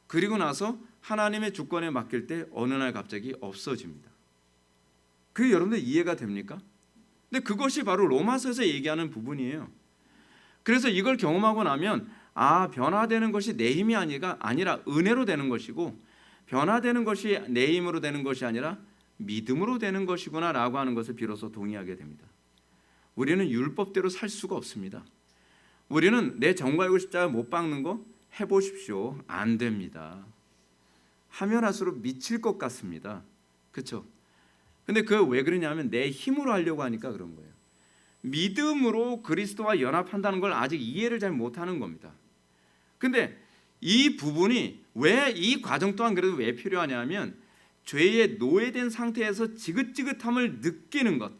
그리고 나서 하나님의 주권에 맡길 때 어느 날 갑자기 없어집니다. 그게 여러분들 이해가 됩니까? 근데 그것이 바로 로마서에서 얘기하는 부분이에요. 그래서 이걸 경험하고 나면 변화되는 것이 내 힘이 아니라 은혜로 되는 것이고, 변화되는 것이 내 힘으로 되는 것이 아니라 믿음으로 되는 것이구나라고 하는 것을 비로소 동의하게 됩니다. 우리는 율법대로 살 수가 없습니다. 우리는 내 정과이고 십자가 못 박는 거 해보십시오. 안 됩니다. 하면 할수록 미칠 것 같습니다. 그렇죠? 근데 그 왜 그러냐면 내 힘으로 하려고 하니까 그런 거예요. 믿음으로 그리스도와 연합한다는 걸 아직 이해를 잘 못하는 겁니다. 근데 이 부분이 왜 이 과정 또한 그래도 왜 필요하냐면 죄에 노예된 상태에서 지긋지긋함을 느끼는 것,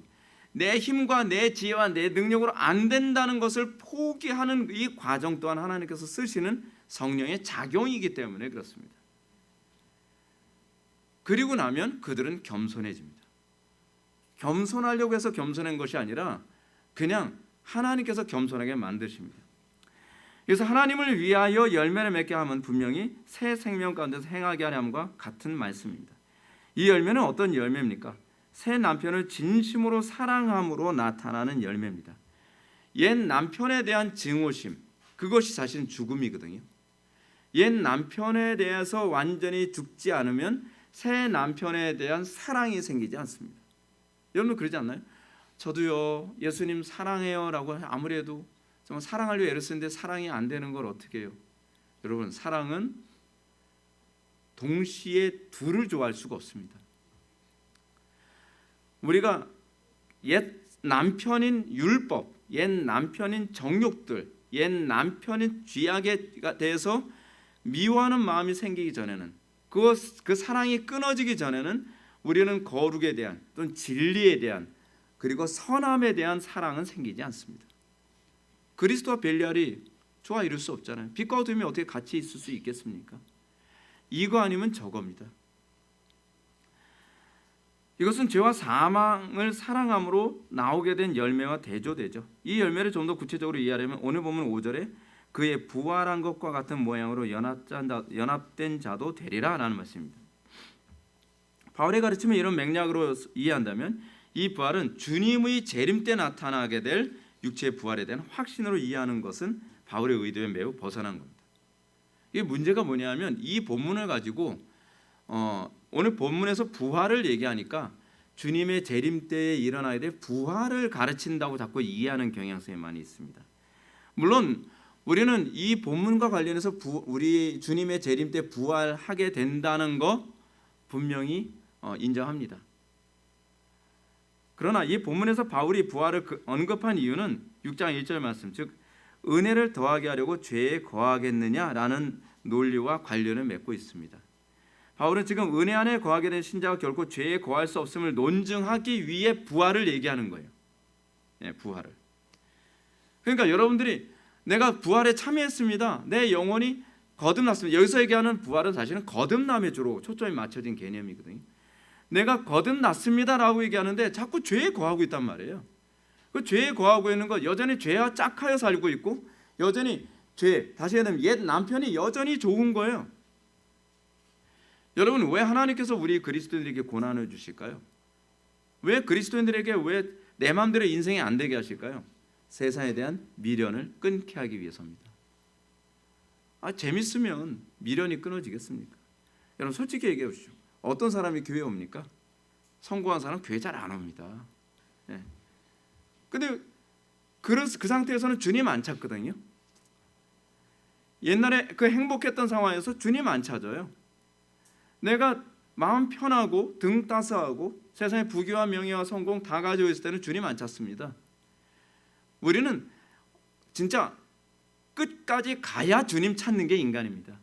내 힘과 내 지혜와 내 능력으로 안 된다는 것을 포기하는 이 과정 또한 하나님께서 쓰시는 성령의 작용이기 때문에 그렇습니다. 그리고 나면 그들은 겸손해집니다. 겸손하려고 해서 겸손한 것이 아니라 그냥 하나님께서 겸손하게 만드십니다. 그래서 하나님을 위하여 열매를 맺게 하면 분명히 새 생명 가운데서 행하게 하려함과 같은 말씀입니다. 이 열매는 어떤 열매입니까? 새 남편을 진심으로 사랑함으로 나타나는 열매입니다. 옛 남편에 대한 증오심, 그것이 사실은 죽음이거든요. 옛 남편에 대해서 완전히 죽지 않으면 새 남편에 대한 사랑이 생기지 않습니다. 여러분 그러지 않나요? 저도요 예수님 사랑해요 라고 아무리 해도 정말 사랑하려고 애를 쓰는데 사랑이 안 되는 걸 어떻게 해요? 여러분 사랑은 동시에 둘을 좋아할 수가 없습니다. 우리가 옛 남편인 율법, 옛 남편인 정욕들, 옛 남편의 죄악에 대해서 미워하는 마음이 생기기 전에는, 그 사랑이 끊어지기 전에는 우리는 거룩에 대한 또는 진리에 대한 그리고 선함에 대한 사랑은 생기지 않습니다. 그리스도와 벨리알이 조화 이룰 수 없잖아요. 빛과 어둠이 어떻게 같이 있을 수 있겠습니까? 이거 아니면 저겁니다. 이것은 죄와 사망을 사랑함으로 나오게 된 열매와 대조되죠. 이 열매를 좀 더 구체적으로 이해하려면 오늘 보면 5절에 그의 부활한 것과 같은 모양으로 연합된 자도 되리라 라는 말씀입니다. 바울의 가르침을 이런 맥락으로 이해한다면 이 부활은 주님의 재림 때 나타나게 될 육체의 부활에 대한 확신으로 이해하는 것은 바울의 의도에 매우 벗어난 겁니다. 이게 문제가 뭐냐면 이 본문을 가지고 오늘 본문에서 부활을 얘기하니까 주님의 재림 때에 일어나게 될 부활을 가르친다고 자꾸 이해하는 경향성이 많이 있습니다. 물론 우리는 이 본문과 관련해서 우리 주님의 재림 때 부활하게 된다는 거 분명히 인정합니다. 그러나 이 본문에서 바울이 부활을 언급한 이유는 6장 1절 말씀, 즉 은혜를 더하게 하려고 죄에 거하겠느냐라는 논리와 관련을 맺고 있습니다. 바울은 지금 은혜 안에 거하게 된 신자가 결코 죄에 거할 수 없음을 논증하기 위해 부활을 얘기하는 거예요. 부활을. 그러니까 여러분들이 내가 부활에 참여했습니다. 내 영혼이 거듭났습니다. 여기서 얘기하는 부활은 사실은 거듭남에 주로 초점이 맞춰진 개념이거든요. 내가 거듭났습니다라고 얘기하는데 자꾸 죄에 거하고 있단 말이에요. 그 죄에 거하고 있는 것, 여전히 죄와 짝하여 살고 있고 여전히 죄, 다시 얘기하면 옛 남편이 여전히 좋은 거예요. 여러분, 왜 하나님께서 우리 그리스도인들에게 고난을 주실까요? 왜 그리스도인들에게 왜 내 마음대로 인생이 안 되게 하실까요? 세상에 대한 미련을 끊게 하기 위해서입니다. 재밌으면 미련이 끊어지겠습니까? 여러분 솔직히 얘기해 보시죠. 어떤 사람이 교회에 옵니까? 성공한 사람 교회 잘 안 옵니다. 근데 그 상태에서는 주님 안 찾거든요. 옛날에 그 행복했던 상황에서 주님 안 찾아요. 내가 마음 편하고 등 따스하고 세상에 부귀와 명예와 성공 다 가지고 있을 때는 주님 안 찾습니다. 우리는 진짜 끝까지 가야 주님 찾는 게 인간입니다.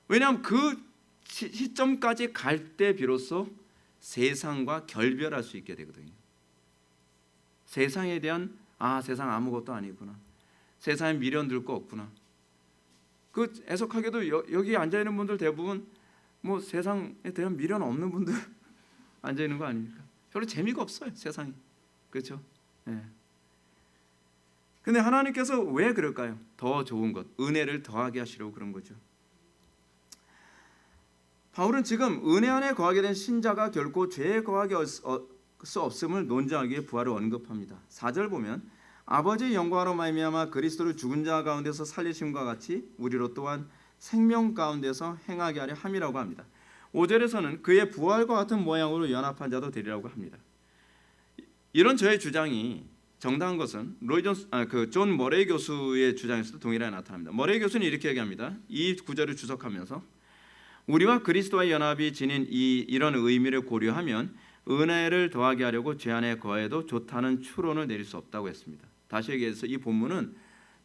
왜냐하면 그 시점까지 갈 때 비로소 세상과 결별할 수 있게 되거든요. 세상에 대한 세상 아무것도 아니구나. 세상에 미련 들 거 없구나. 그 해석하게도 여기 앉아 있는 분들 대부분 뭐 세상에 대한 미련 없는 분들 앉아 있는 거 아닙니까? 별로 재미가 없어요, 세상이. 그렇죠? 근데 하나님께서 왜 그럴까요? 더 좋은 것, 은혜를 더하게 하시려고 그런 거죠. 바울은 지금 은혜 안에 거하게 된 신자가 결코 죄에 거하게 할 수 없음을 논증하기 위해 부활을 언급합니다. 4절 보면 아버지의 영광으로 말미암아 그리스도를 죽은 자 가운데서 살리심과 같이 우리로 또한 생명 가운데서 행하게 하려 함이라고 합니다. 5절에서는 그의 부활과 같은 모양으로 연합한 자도 되리라고 합니다. 이런 저의 주장이 정당한 것은 존 머레이 교수의 주장에서도 동일하게 나타납니다. 머레이 교수는 이렇게 얘기합니다. 이 구절을 주석하면서 우리와 그리스도와의 연합이 지닌 이런 의미를 고려하면 은혜를 더하게 하려고 죄 안에 거해도 좋다는 추론을 내릴 수 없다고 했습니다. 다시 얘기해서 이 본문은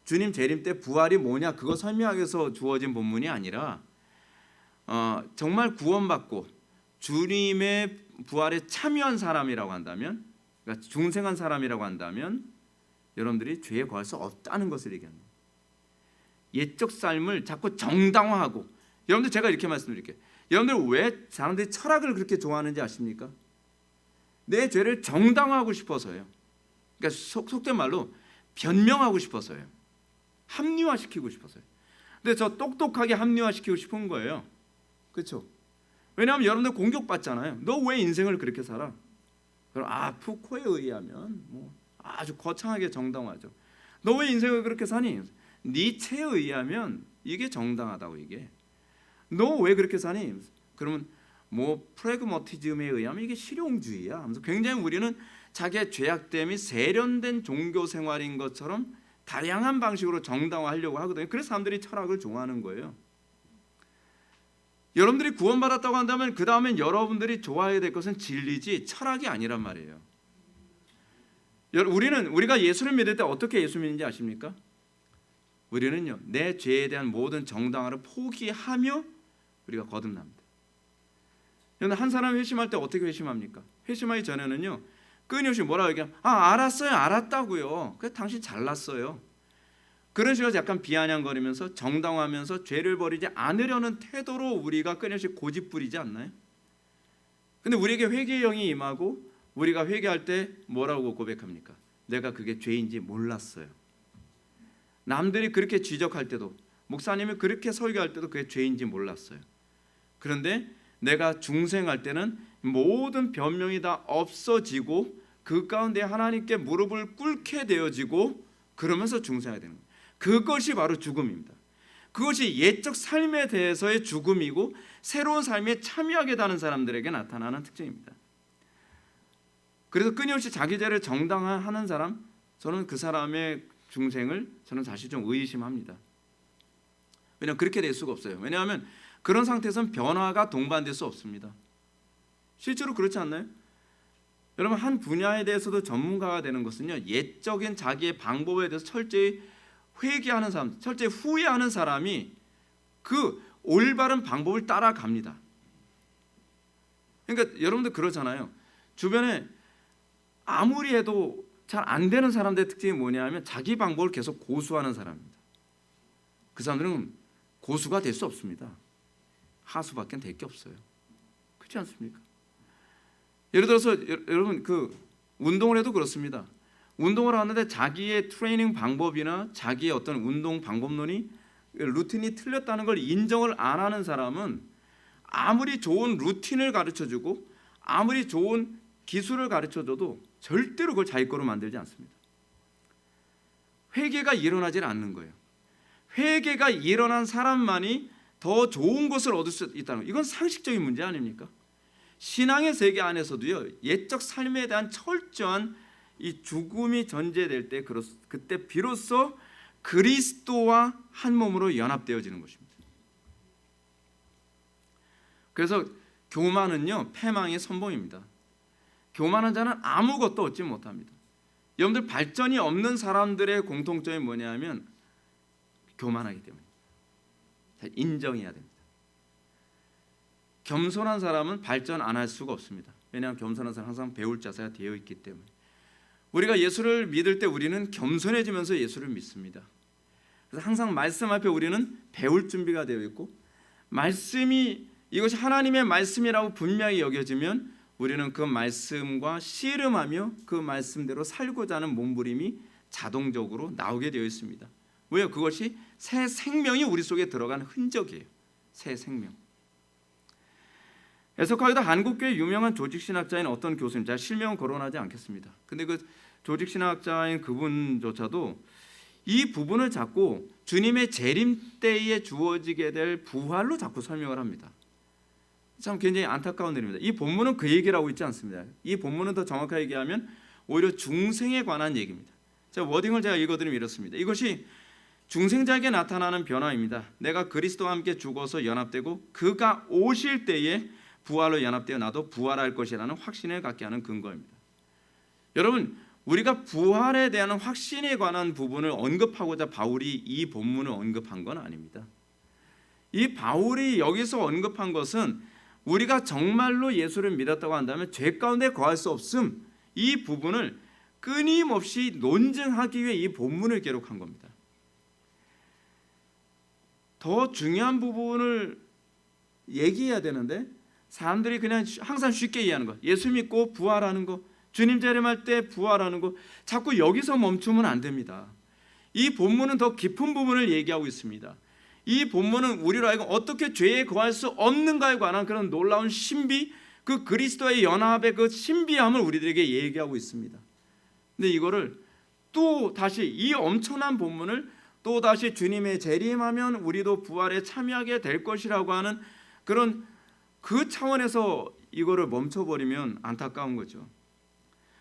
주님 재림 때 부활이 뭐냐 그거 설명하기 위해서 주어진 본문이 아니라 정말 구원받고 주님의 부활에 참여한 사람이라고 한다면, 그러니까 중생한 사람이라고 한다면 여러분들이 죄에 거할 수 없다는 것을 얘기합니다. 옛적 삶을 자꾸 정당화하고, 여러분들 제가 이렇게 말씀드릴게요. 여러분들 왜 사람들이 철학을 그렇게 좋아하는지 아십니까? 내 죄를 정당화하고 싶어서요. 그러니까 속된 말로 변명하고 싶어서요. 합리화시키고 싶어서요. 근데 저 똑똑하게 합리화시키고 싶은 거예요. 그렇죠? 왜냐하면 여러분들 공격받잖아요. 너 왜 인생을 그렇게 살아? 그럼 푸코에 의하면 뭐 아주 거창하게 정당화죠. 너 왜 인생을 그렇게 사니? 니체에 의하면 이게 정당하다고. 이게 너 왜 그렇게 사니? 그러면 뭐 프래그머티즘에 의하면 이게 실용주의야 하면서 굉장히 우리는 자기의 죄악됨이 세련된 종교 생활인 것처럼 다양한 방식으로 정당화하려고 하거든요. 그래서 사람들이 철학을 좋아하는 거예요. 여러분들이 구원받았다고 한다면 그 다음엔 여러분들이 좋아해야 될 것은 진리지 철학이 아니란 말이에요. 우리가 예수를 믿을 때 어떻게 예수 믿는지 아십니까? 우리는요 내 죄에 대한 모든 정당화를 포기하며 우리가 거듭납니다. 그런데 한 사람이 회심할 때 어떻게 회심합니까? 회심하기 전에는요 끊임없이 뭐라고 얘기하면 알았어요, 알았다고요. 그래서 당신 잘났어요. 그런 식으로 약간 비아냥거리면서 정당화하면서 죄를 버리지 않으려는 태도로 우리가 끊임없이 고집부리지 않나요? 근데 우리에게 회개의 영이 임하고 우리가 회개할 때 뭐라고 고백합니까? 내가 그게 죄인지 몰랐어요. 남들이 그렇게 지적할 때도, 목사님이 그렇게 설교할 때도 그게 죄인지 몰랐어요. 그런데 내가 중생할 때는 모든 변명이 다 없어지고 그 가운데 하나님께 무릎을 꿇게 되어지고 그러면서 중생하게 되는 거예요. 그것이 바로 죽음입니다. 그것이 옛적 삶에 대해서의 죽음이고 새로운 삶에 참여하게 되는 사람들에게 나타나는 특징입니다. 그래서 끊임없이 자기 죄를 정당화하는 사람, 저는 그 사람의 중생을 저는 사실 좀 의심합니다. 왜냐하면 그렇게 될 수가 없어요. 왜냐하면 그런 상태에서는 변화가 동반될 수 없습니다. 실제로 그렇지 않나요? 여러분 한 분야에 대해서도 전문가가 되는 것은요 옛적인 자기의 방법에 대해서 철저히 회개하는 사람, 철저히 후회하는 사람이 그 올바른 방법을 따라갑니다. 그러니까 여러분들 그러잖아요. 주변에 아무리 해도 잘 안 되는 사람들의 특징이 뭐냐면 자기 방법을 계속 고수하는 사람입니다. 그 사람들은 고수가 될 수 없습니다. 하수밖에 될 게 없어요. 그렇지 않습니까? 예를 들어서 여러분 그 운동을 해도 그렇습니다. 운동을 하는데 자기의 트레이닝 방법이나 자기의 어떤 운동 방법론이 루틴이 틀렸다는 걸 인정을 안 하는 사람은 아무리 좋은 루틴을 가르쳐주고 아무리 좋은 기술을 가르쳐줘도 절대로 그걸 자기 거로 만들지 않습니다. 회개가 일어나질 않는 거예요. 회개가 일어난 사람만이 더 좋은 것을 얻을 수 있다는 거. 이건 상식적인 문제 아닙니까? 신앙의 세계 안에서도요 옛적 삶에 대한 철저한 이 죽음이 전제될 때 그때 비로소 그리스도와 한 몸으로 연합되어지는 것입니다. 그래서 교만은요 패망의 선봉입니다. 교만한 자는 아무것도 얻지 못합니다. 여러분들 발전이 없는 사람들의 공통점이 뭐냐면 교만하기 때문입니다. 인정해야 됩니다. 겸손한 사람은 발전 안 할 수가 없습니다. 왜냐하면 겸손한 사람은 항상 배울 자세가 되어 있기 때문에. 우리가 예수를 믿을 때 우리는 겸손해지면서 예수를 믿습니다. 그래서 항상 말씀 앞에 우리는 배울 준비가 되어 있고 말씀이 이것이 하나님의 말씀이라고 분명히 여겨지면 우리는 그 말씀과 씨름하며 그 말씀대로 살고자 하는 몸부림이 자동적으로 나오게 되어 있습니다. 왜요? 그것이 새 생명이 우리 속에 들어간 흔적이에요. 새 생명. 애석하게도 한국교회 유명한 조직신학자인 어떤 교수님, 제가 실명은 거론하지 않겠습니다. 근데 그 조직신학자인 그분조차도 이 부분을 자꾸 주님의 재림 때에 주어지게 될 부활로 자꾸 설명을 합니다. 참 굉장히 안타까운 일입니다. 이 본문은 그 얘기를 하고 있지 않습니다. 이 본문은 더 정확하게 얘기하면 오히려 중생에 관한 얘기입니다. 자, 워딩을 제가 읽어드리면 이렇습니다. 이것이 중생자에게 나타나는 변화입니다. 내가 그리스도와 함께 죽어서 연합되고 그가 오실 때에 부활로 연합되어 나도 부활할 것이라는 확신을 갖게 하는 근거입니다. 여러분 우리가 부활에 대한 확신에 관한 부분을 언급하고자 바울이 이 본문을 언급한 건 아닙니다. 이 바울이 여기서 언급한 것은 우리가 정말로 예수를 믿었다고 한다면 죄 가운데 거할 수 없음, 이 부분을 끊임없이 논증하기 위해 이 본문을 기록한 겁니다. 더 중요한 부분을 얘기해야 되는데 사람들이 그냥 항상 쉽게 이해하는 거, 예수 믿고 부활하는 거, 주님 재림할 때 부활하는 거, 자꾸 여기서 멈추면 안 됩니다. 이 본문은 더 깊은 부분을 얘기하고 있습니다. 이 본문은 우리로 하여금 어떻게 죄에 거할 수 없는가에 관한 그런 놀라운 신비, 그 그리스도의 연합의 그 신비함을 우리들에게 얘기하고 있습니다. 근데 이거를 또 다시 이 엄청난 본문을 또 다시 주님의 재림하면 우리도 부활에 참여하게 될 것이라고 하는 그런 그 차원에서 이거를 멈춰버리면 안타까운 거죠.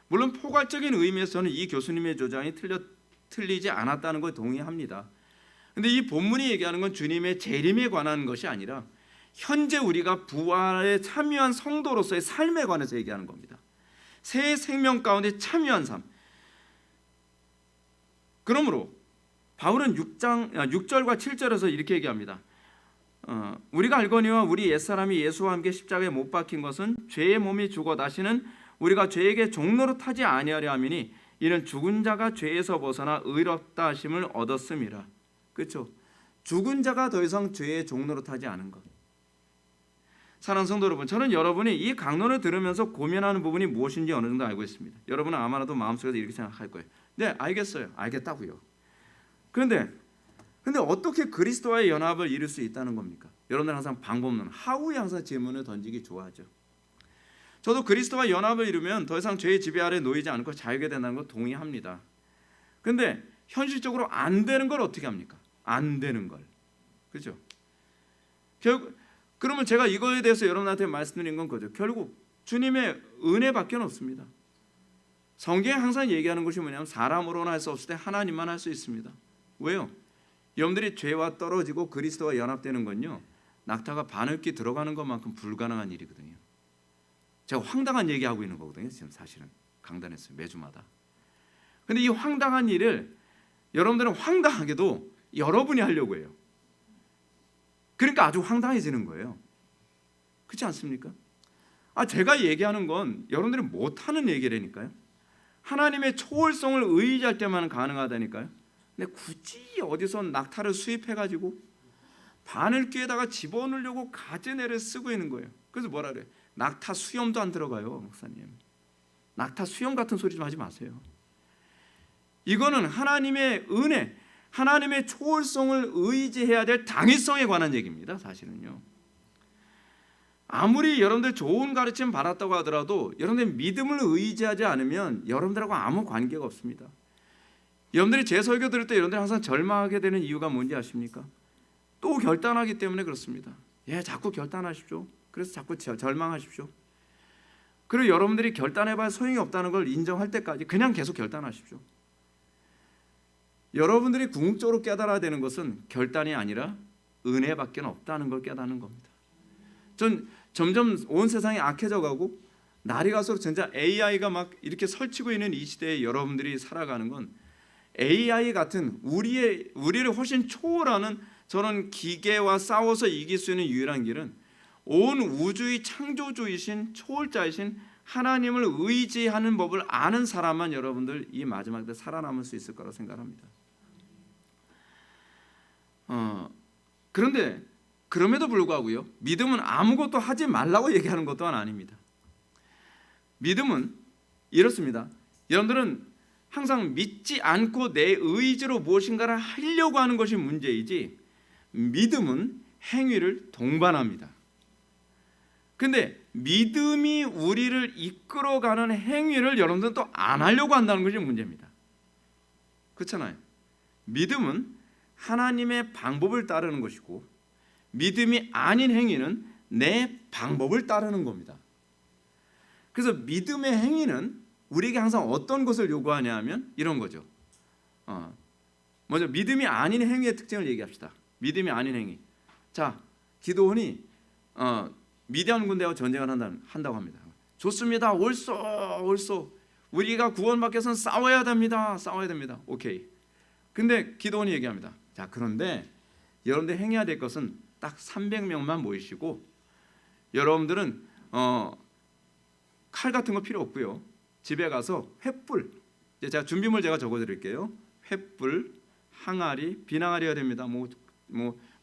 물론 포괄적인 의미에서는 이 교수님의 주장이 틀리지 않았다는 걸 동의합니다. 그런데 이 본문이 얘기하는 건 주님의 재림에 관한 것이 아니라 현재 우리가 부활에 참여한 성도로서의 삶에 관해서 얘기하는 겁니다. 새 생명 가운데 참여한 삶. 그러므로 바울은 6절과 7절에서 이렇게 얘기합니다. 우리가 알거니와 우리 옛사람이 예수와 함께 십자가에 못 박힌 것은 죄의 몸이 죽어 다시는 우리가 죄에게 종로로 타지 아니하려 함이니 이는 죽은 자가 죄에서 벗어나 의롭다 하심을 얻었음이라. 그렇죠? 죽은 자가 더 이상 죄의 종로로 타지 않은 것. 사랑하는 성도 여러분, 저는 여러분이 이 강론을 들으면서 고민하는 부분이 무엇인지 어느 정도 알고 있습니다. 여러분은 아마도 마음속에서 이렇게 생각할 거예요. 네, 알겠어요. 알겠다고요. 그런데 어떻게 그리스도와의 연합을 이룰 수 있다는 겁니까? 여러분들 항상 방법론, 하우에 항상 질문을 던지기 좋아하죠. 저도 그리스도와 연합을 이루면 더 이상 죄의 지배 아래 놓이지 않고 자유게 된다는 거 동의합니다. 그런데 현실적으로 안 되는 걸 어떻게 합니까? 안 되는 걸. 그렇죠? 그러면 제가 이거에 대해서 여러분한테 말씀드린 건 거죠. 결국 주님의 은혜밖에 없습니다. 성경에 항상 얘기하는 것이 뭐냐면 사람으로는 할 수 없을 때 하나님만 할 수 있습니다. 왜요? 여러분들이 죄와 떨어지고 그리스도와 연합되는 건요, 낙타가 바늘귀 들어가는 것만큼 불가능한 일이거든요. 제가 황당한 얘기하고 있는 거거든요. 지금 사실은 강단에서 매주마다. 근데 이 황당한 일을 여러분들은 황당하게도 여러분이 하려고 해요. 그러니까 아주 황당해지는 거예요. 그렇지 않습니까? 제가 얘기하는 건 여러분들이 못하는 얘기라니까요. 하나님의 초월성을 의지할 때만 가능하다니까요. 근데 굳이 어디서 낙타를 수입해가지고 바늘귀에다가 집어넣으려고 가재내를 쓰고 있는 거예요. 그래서 뭐라 그래요? 낙타 수염도 안 들어가요, 목사님. 낙타 수염 같은 소리 좀 하지 마세요. 이거는 하나님의 은혜, 하나님의 초월성을 의지해야 될 당위성에 관한 얘기입니다. 사실은요. 아무리 여러분들 좋은 가르침 받았다고 하더라도 여러분들 믿음을 의지하지 않으면 여러분들하고 아무 관계가 없습니다. 여러분들이 제 설교 들을 때 여러분들이 항상 절망하게 되는 이유가 뭔지 아십니까? 또 결단하기 때문에 그렇습니다. 자꾸 결단하십시오. 그래서 자꾸 절망하십시오. 그리고 여러분들이 결단해봐야 소용이 없다는 걸 인정할 때까지 그냥 계속 결단하십시오. 여러분들이 궁극적으로 깨달아야 되는 것은 결단이 아니라 은혜밖에 없다는 걸 깨닫는 겁니다. 전 점점 온 세상이 악해져가고 날이 갈수록 진짜 AI가 막 이렇게 설치고 있는 이 시대에 여러분들이 살아가는 건 AI 같은 우리를 훨씬 초월하는 저런 기계와 싸워서 이길 수 있는 유일한 길은 온 우주의 창조주이신 초월자이신 하나님을 의지하는 법을 아는 사람만 여러분들 이 마지막 때 살아남을 수 있을 거라고 생각합니다. 그런데 그럼에도 불구하고요, 믿음은 아무것도 하지 말라고 얘기하는 것 또한 아닙니다. 믿음은 이렇습니다. 여러분들은 항상 믿지 않고 내 의지로 무엇인가를 하려고 하는 것이 문제이지 믿음은 행위를 동반합니다. 근데 믿음이 우리를 이끌어가는 행위를 여러분들은 또 안 하려고 한다는 것이 문제입니다. 그렇잖아요. 믿음은 하나님의 방법을 따르는 것이고 믿음이 아닌 행위는 내 방법을 따르는 겁니다. 그래서 믿음의 행위는 우리에게 항상 어떤 것을 요구하냐 하면 이런 거죠. 먼저 믿음이 아닌 행위의 특징을 얘기합시다. 믿음이 아닌 행위. 자, 기도원이 미디안 군대와 전쟁을 한다고 합니다. 좋습니다. 옳소. 우리가 구원받기 위해서는 싸워야 됩니다. 오케이. 근데 기도원이 얘기합니다. 자, 그런데 여러분들 행해야 될 것은 딱 300명만 모이시고 여러분들은 칼 같은 거 필요 없고요. 집에 가서 횃불, 제가 준비물 제가 적어드릴게요. 횃불, 항아리, 비낭아리가 됩니다. 뭐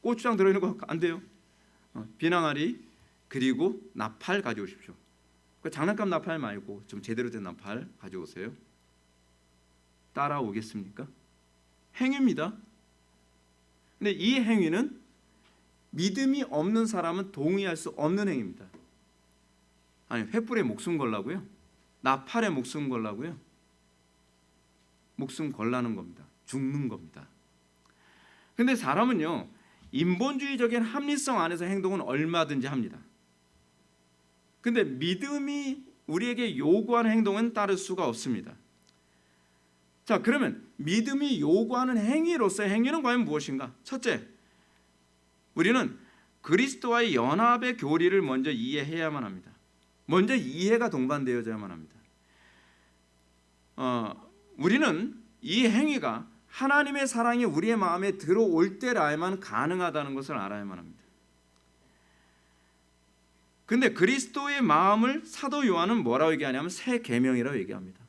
고추장 들어있는 거 안 돼요. 비낭아리 그리고 나팔 가져오십시오. 장난감 나팔 말고 좀 제대로 된 나팔 가져오세요. 따라오겠습니까? 행위입니다. 근데 이 행위는 믿음이 없는 사람은 동의할 수 없는 행위입니다. 아니, 횃불에 목숨 걸라고요? 나팔에 목숨 걸라고요? 목숨 걸라는 겁니다. 죽는 겁니다. 근데 사람은요, 인본주의적인 합리성 안에서 행동은 얼마든지 합니다. 근데 믿음이 우리에게 요구하는 행동은 따를 수가 없습니다. 자, 그러면 믿음이 요구하는 행위로서의 행위는 과연 무엇인가? 첫째, 우리는 그리스도와의 연합의 교리를 먼저 이해해야만 합니다. 먼저 이해가 동반되어야만 합니다. 우리는 이 행위가 하나님의 사랑이 우리의 마음에 들어올 때라야만 가능하다는 것을 알아야만 합니다. 근데 그리스도의 마음을 사도 요한은 뭐라고 얘기하냐면 새 계명이라고 얘기합니다.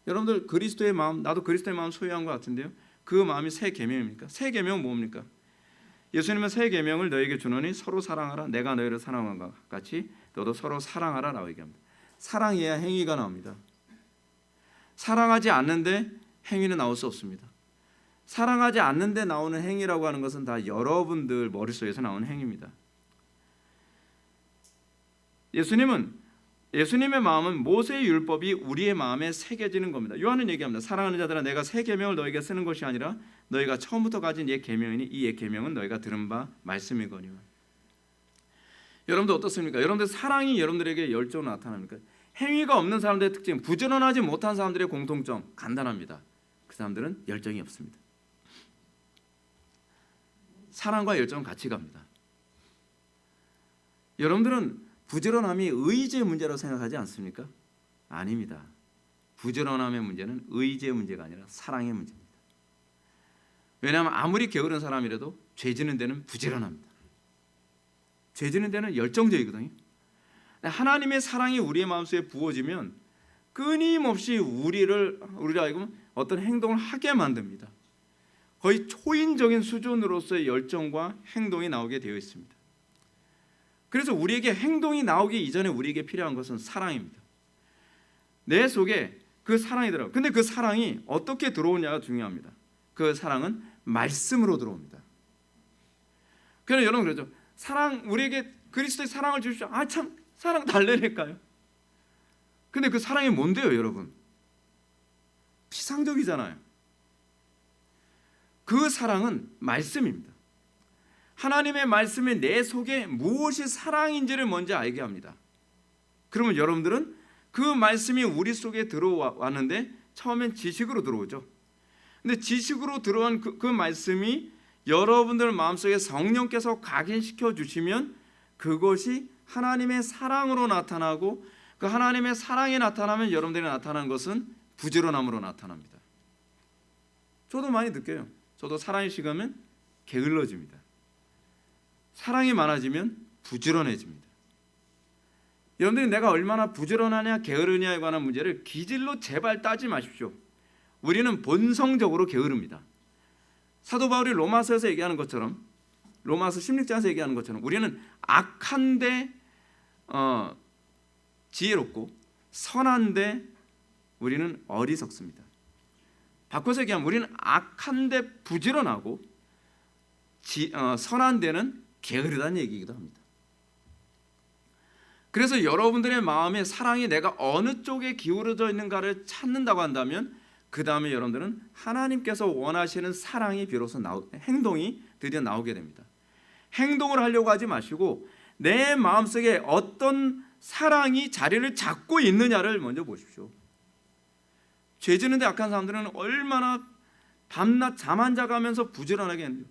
여러분들 그리스도의 마음, 나도 그리스도의 마음 소유한 것 같은데요. 그 마음이 새 계명입니까? 새 계명은 뭡니까? 예수님은 새 계명을 너에게 주노니 서로 사랑하라. 내가 너희를 사랑한 것 같이 너도 서로 사랑하라라고 얘기합니다. 사랑해야 행위가 나옵니다. 사랑하지 않는데 행위는 나올 수 없습니다. 사랑하지 않는데 나오는 행위라고 하는 것은 다 여러분들 머릿속에서 나오는 행위입니다. 예수님의 마음은 모세의 율법이 우리의 마음에 새겨지는 겁니다. 요한은 얘기합니다. 사랑하는 자들아 내가 새 계명을 너에게 쓰는 것이 아니라 너희가 처음부터 가진 옛 계명이니 이 옛 계명은 너희가 들은 바 말씀이거니와. 여러분들 어떻습니까? 여러분들 사랑이 여러분들에게 열정으로 나타납니까? 행위가 없는 사람들의 특징, 부지런하지 못한 사람들의 공통점 간단합니다. 그 사람들은 열정이 없습니다. 사랑과 열정은 같이 갑니다. 여러분들은 부지런함이 의지의 문제라고 생각하지 않습니까? 아닙니다. 부지런함의 문제는 의지의 문제가 아니라 사랑의 문제입니다. 왜냐하면 아무리 게으른 사람이라도 죄 지는 데는 부지런합니다. 죄 지는 데는 열정적이거든요. 하나님의 사랑이 우리의 마음속에 부어지면 끊임없이 우리를 하여금 어떤 행동을 하게 만듭니다. 거의 초인적인 수준으로서의 열정과 행동이 나오게 되어 있습니다. 그래서 우리에게 행동이 나오기 이전에 우리에게 필요한 것은 사랑입니다. 내 속에 그 사랑이 들어요. 근데 그 사랑이 어떻게 들어오냐가 중요합니다. 그 사랑은 말씀으로 들어옵니다. 그래서 여러분 그러죠. 사랑 우리에게 그리스도의 사랑을 주십시오. 아 참 사랑 달래니까요. 근데 그 사랑이 뭔데요, 여러분? 피상적이잖아요. 그 사랑은 말씀입니다. 하나님의 말씀이 내 속에 무엇이 사랑인지를 먼저 알게 합니다. 그러면 여러분들은 그 말씀이 우리 속에 들어왔는데 처음엔 지식으로 들어오죠. 근데 지식으로 들어온 그 말씀이 여러분들 마음속에 성령께서 각인시켜 주시면 그것이 하나님의 사랑으로 나타나고 그 하나님의 사랑이 나타나면 여러분들이 나타나는 것은 부지런함으로 나타납니다. 저도 많이 느껴요. 저도 사랑이 식으면 게을러집니다. 사랑이 많아지면 부지런해집니다. 여러분들이 내가 얼마나 부지런하냐 게으르냐에 관한 문제를 기질로 제발 따지 마십시오. 우리는 본성적으로 게으릅니다. 사도 바울이 로마서에서 얘기하는 것처럼 로마서 16장에서 얘기하는 것처럼 우리는 악한데 지혜롭고 선한데 우리는 어리석습니다. 바꿔서 얘기하면 우리는 악한데 부지런하고 선한 데는 게으르다는 얘기이기도 합니다. 그래서 여러분들의 마음에 사랑이 내가 어느 쪽에 기울어져 있는가를 찾는다고 한다면 그 다음에 여러분들은 하나님께서 원하시는 사랑이 비로소 행동이 드디어 나오게 됩니다. 행동을 하려고 하지 마시고 내 마음속에 어떤 사랑이 자리를 잡고 있느냐를 먼저 보십시오. 죄 지는데 약한 사람들은 얼마나 밤낮 잠 안 자가면서 부지런하게 했는데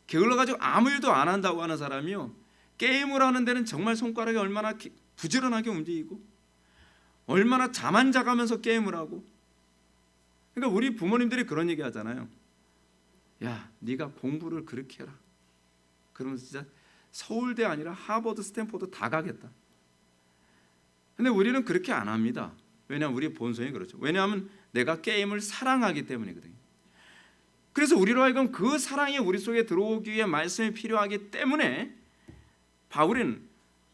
게을러가지고 아무 일도 안 한다고 하는 사람이요 게임을 하는 데는 정말 손가락이 얼마나 부지런하게 움직이고 얼마나 잠 안 자가면서 게임을 하고. 그러니까 우리 부모님들이 그런 얘기 하잖아요. 야 네가 공부를 그렇게 해라. 그러면 진짜 서울대 아니라 하버드 스탠포드 다 가겠다. 근데 우리는 그렇게 안 합니다. 왜냐하면 우리 본성이 그렇죠. 왜냐하면 내가 게임을 사랑하기 때문이거든요. 그래서 우리로 하여금 그 사랑이 우리 속에 들어오기 위해 말씀이 필요하기 때문에 바울은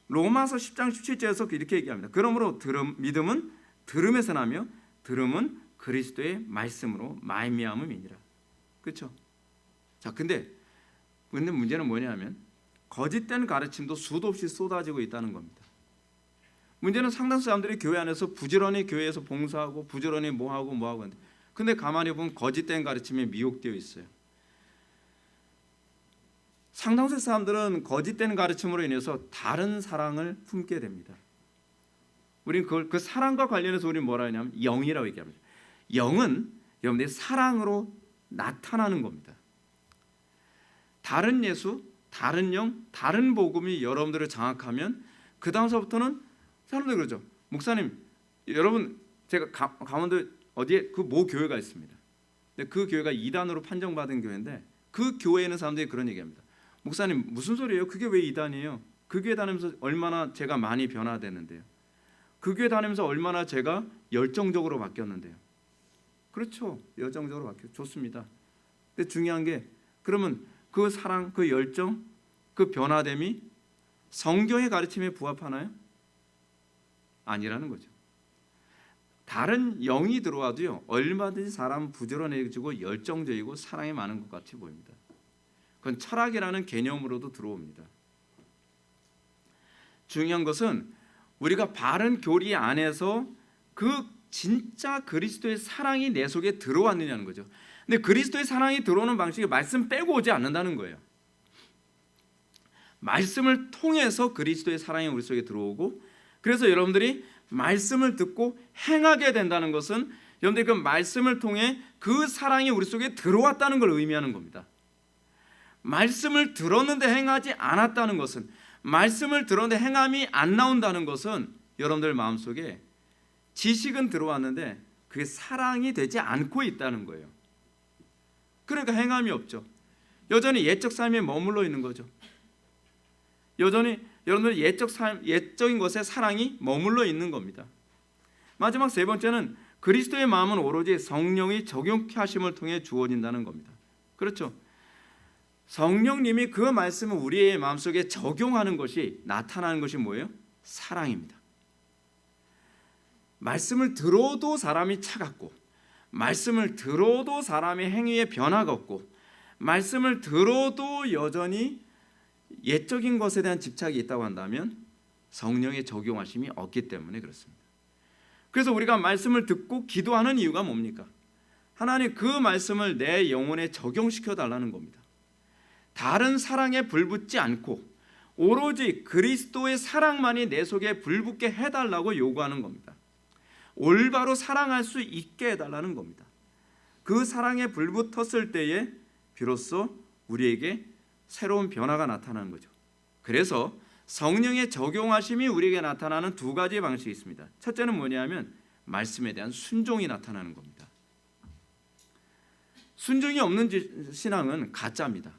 로마서 10장 17절에서 이렇게 얘기합니다. 그러므로 믿음은 들음에서 나며 들음은 그리스도의 말씀으로 말미암음이니라. 그렇죠? 자, 근데 문제는 뭐냐면 거짓된 가르침도 수도 없이 쏟아지고 있다는 겁니다. 문제는 상당수 사람들이 교회 안에서 부지런히 교회에서 봉사하고 부지런히 뭐하고 하는데 근데 가만히 보면 거짓된 가르침에 미혹되어 있어요. 상당수 사람들은 거짓된 가르침으로 인해서 다른 사랑을 품게 됩니다. 우리는 그 사랑과 관련해서 우리는 뭐라 하냐면 영이라고 얘기합니다. 영은 여러분들의 사랑으로 나타나는 겁니다. 다른 예수, 다른 영, 다른 복음이 여러분들을 장악하면 그 다음서부터는 사람들 그러죠. 목사님, 여러분 제가 강원도 어디에 그 모 교회가 있습니다. 근데 그 교회가 이단으로 판정받은 교회인데 그 교회에 있는 사람들이 그런 얘기합니다. 목사님 무슨 소리예요? 그게 왜 이단이에요? 그 교회 다니면서 얼마나 제가 많이 변화되는데요. 그 교회 다니면서 얼마나 제가 열정적으로 바뀌었는데요. 그렇죠. 열정적으로 바뀌었. 좋습니다. 근데 중요한 게 그러면 그 사랑, 그 열정, 그 변화됨이 성경의 가르침에 부합하나요? 아니라는 거죠. 다른 영이 들어와도요. 얼마든지 사람 부지런해지고 열정적이고 사랑이 많은 것 같이 보입니다. 그건 철학이라는 개념으로도 들어옵니다. 중요한 것은 우리가 바른 교리 안에서 그 진짜 그리스도의 사랑이 내 속에 들어왔느냐는 거죠. 근데 그리스도의 사랑이 들어오는 방식이 말씀 빼고 오지 않는다는 거예요. 말씀을 통해서 그리스도의 사랑이 우리 속에 들어오고, 그래서 여러분들이 말씀을 듣고 행하게 된다는 것은 여러분들이 그 말씀을 통해 그 사랑이 우리 속에 들어왔다는 걸 의미하는 겁니다. 말씀을 들었는데 행하지 않았다는 것은, 말씀을 들었는데 행함이 안 나온다는 것은 여러분들 마음속에 지식은 들어왔는데 그게 사랑이 되지 않고 있다는 거예요. 그러니까 행함이 없죠. 여전히 예적 삶에 머물러 있는 거죠. 여전히 여러분들 예적인 것에 사랑이 머물러 있는 겁니다. 마지막 세 번째는 그리스도의 마음은 오로지 성령이 적용케 하심을 통해 주어진다는 겁니다. 그렇죠. 성령님이 그 말씀을 우리의 마음속에 적용하는 것이, 나타나는 것이 뭐예요? 사랑입니다. 말씀을 들어도 사람이 차갑고, 말씀을 들어도 사람의 행위에 변화가 없고, 말씀을 들어도 여전히 옛적인 것에 대한 집착이 있다고 한다면 성령의 적용하심이 없기 때문에 그렇습니다. 그래서 우리가 말씀을 듣고 기도하는 이유가 뭡니까? 하나님 그 말씀을 내 영혼에 적용시켜 달라는 겁니다. 다른 사랑에 불붙지 않고 오로지 그리스도의 사랑만이 내 속에 불붙게 해달라고 요구하는 겁니다. 올바로 사랑할 수 있게 해달라는 겁니다. 그 사랑에 불붙었을 때에 비로소 우리에게 새로운 변화가 나타나는 거죠. 그래서 성령의 적용하심이 우리에게 나타나는 두 가지 방식이 있습니다. 첫째는 뭐냐면 말씀에 대한 순종이 나타나는 겁니다. 순종이 없는 신앙은 가짜입니다.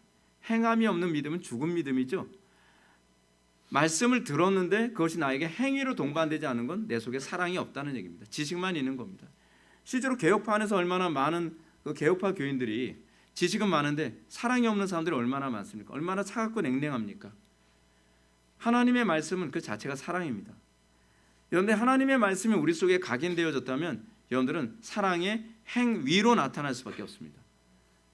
행함이 없는 믿음은 죽은 믿음이죠. 말씀을 들었는데 그것이 나에게 행위로 동반되지 않은 건 내 속에 사랑이 없다는 얘기입니다. 지식만 있는 겁니다. 실제로 개혁파 안에서 얼마나 많은 그 개혁파 교인들이 지식은 많은데 사랑이 없는 사람들이 얼마나 많습니까? 얼마나 차갑고 냉랭합니까? 하나님의 말씀은 그 자체가 사랑입니다. 그런데 하나님의 말씀이 우리 속에 각인되어졌다면 여러분들은 사랑의 행위로 나타날 수밖에 없습니다.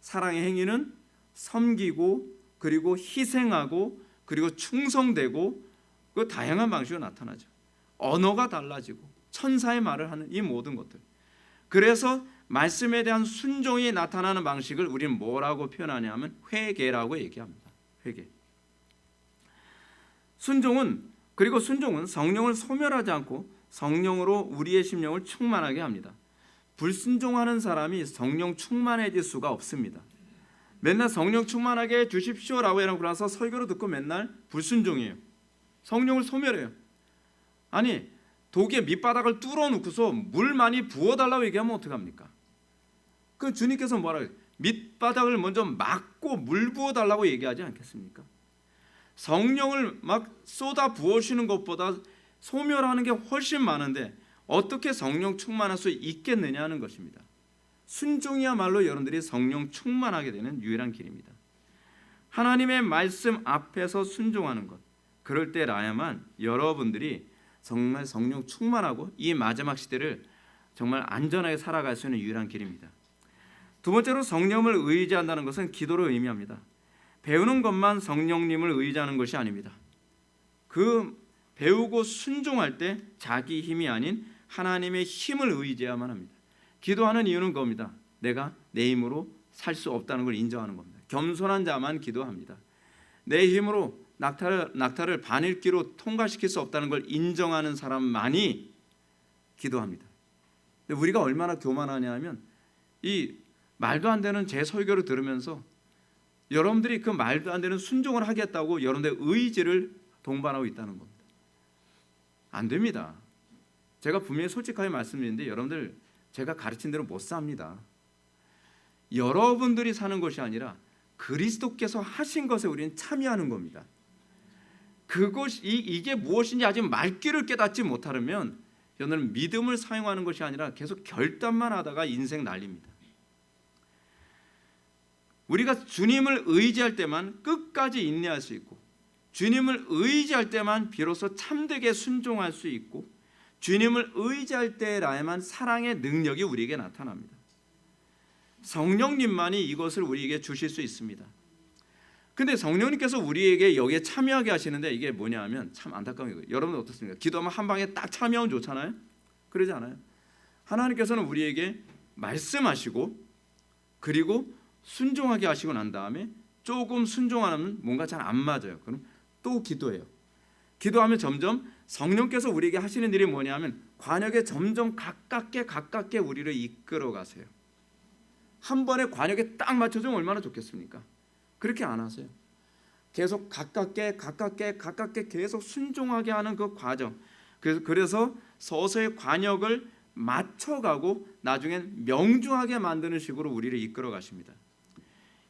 사랑의 행위는 섬기고 그리고 희생하고 그리고 충성되고 그 다양한 방식으로 나타나죠. 언어가 달라지고 천사의 말을 하는 이 모든 것들. 그래서 말씀에 대한 순종이 나타나는 방식을 우리는 뭐라고 표현하냐면 회개라고 얘기합니다. 회개. 순종은 성령을 소멸하지 않고 성령으로 우리의 심령을 충만하게 합니다. 불순종하는 사람이 성령 충만해질 수가 없습니다. 맨날 성령 충만하게 해 주십시오라고 해놓고 나서 설교를 듣고 맨날 불순종이에요. 성령을 소멸해요. 아니 독에 밑바닥을 뚫어놓고서 물 많이 부어달라고 얘기하면 어떡합니까? 그 주님께서 뭐라고 해요? 밑바닥을 먼저 막고 물 부어달라고 얘기하지 않겠습니까? 성령을 막 쏟아 부으시는 것보다 소멸하는 게 훨씬 많은데 어떻게 성령 충만할 수 있겠느냐는 것입니다. 순종이야말로 여러분들이 성령 충만하게 되는 유일한 길입니다. 하나님의 말씀 앞에서 순종하는 것, 그럴 때라야만 여러분들이 정말 성령 충만하고 이 마지막 시대를 정말 안전하게 살아갈 수 있는 유일한 길입니다. 두 번째로 성령을 의지한다는 것은 기도를 의미합니다. 배우는 것만 성령님을 의지하는 것이 아닙니다. 그 배우고 순종할 때 자기 힘이 아닌 하나님의 힘을 의지해야만 합니다. 기도하는 이유는 그겁니다. 내가 내 힘으로 살 수 없다는 걸 인정하는 겁니다. 겸손한 자만 기도합니다. 내 힘으로 낙타를 반읽기로 통과시킬 수 없다는 걸 인정하는 사람만이 기도합니다. 근데 우리가 얼마나 교만하냐면 이 말도 안 되는 제 설교를 들으면서 여러분들이 그 말도 안 되는 순종을 하겠다고 여러분들의 의지를 동반하고 있다는 겁니다. 안 됩니다. 제가 분명히 솔직하게 말씀드리는데 여러분들 제가 가르친 대로 못 삽니다. 여러분들이 사는 것이 아니라 그리스도께서 하신 것에 우리는 참여하는 겁니다. 이게 무엇인지 아직 말귀를 깨닫지 못하려면 여러분은 믿음을 사용하는 것이 아니라 계속 결단만 하다가 인생 날립니다. 우리가 주님을 의지할 때만 끝까지 인내할 수 있고, 주님을 의지할 때만 비로소 참되게 순종할 수 있고, 주님을 의지할 때라야만 사랑의 능력이 우리에게 나타납니다. 성령님만이 이것을 우리에게 주실 수 있습니다. 근데 성령님께서 우리에게 여기에 참여하게 하시는데 이게 뭐냐 하면 참 안타까운 거예요. 여러분 어떻습니까? 기도하면 한 방에 딱 참여하면 좋잖아요. 그러지 않아요. 하나님께서는 우리에게 말씀하시고 그리고 순종하게 하시고 난 다음에 조금 순종하면 뭔가 잘 안 맞아요. 그럼 또 기도해요. 기도하면 점점 성령께서 우리에게 하시는 일이 뭐냐면 관역에 점점 가깝게 우리를 이끌어 가세요. 한 번에 관역에 딱 맞춰주면 얼마나 좋겠습니까? 그렇게 안 하세요. 계속 가깝게 계속 순종하게 하는 그 과정. 그래서 서서히 관역을 맞춰가고 나중엔 명중하게 만드는 식으로 우리를 이끌어 가십니다.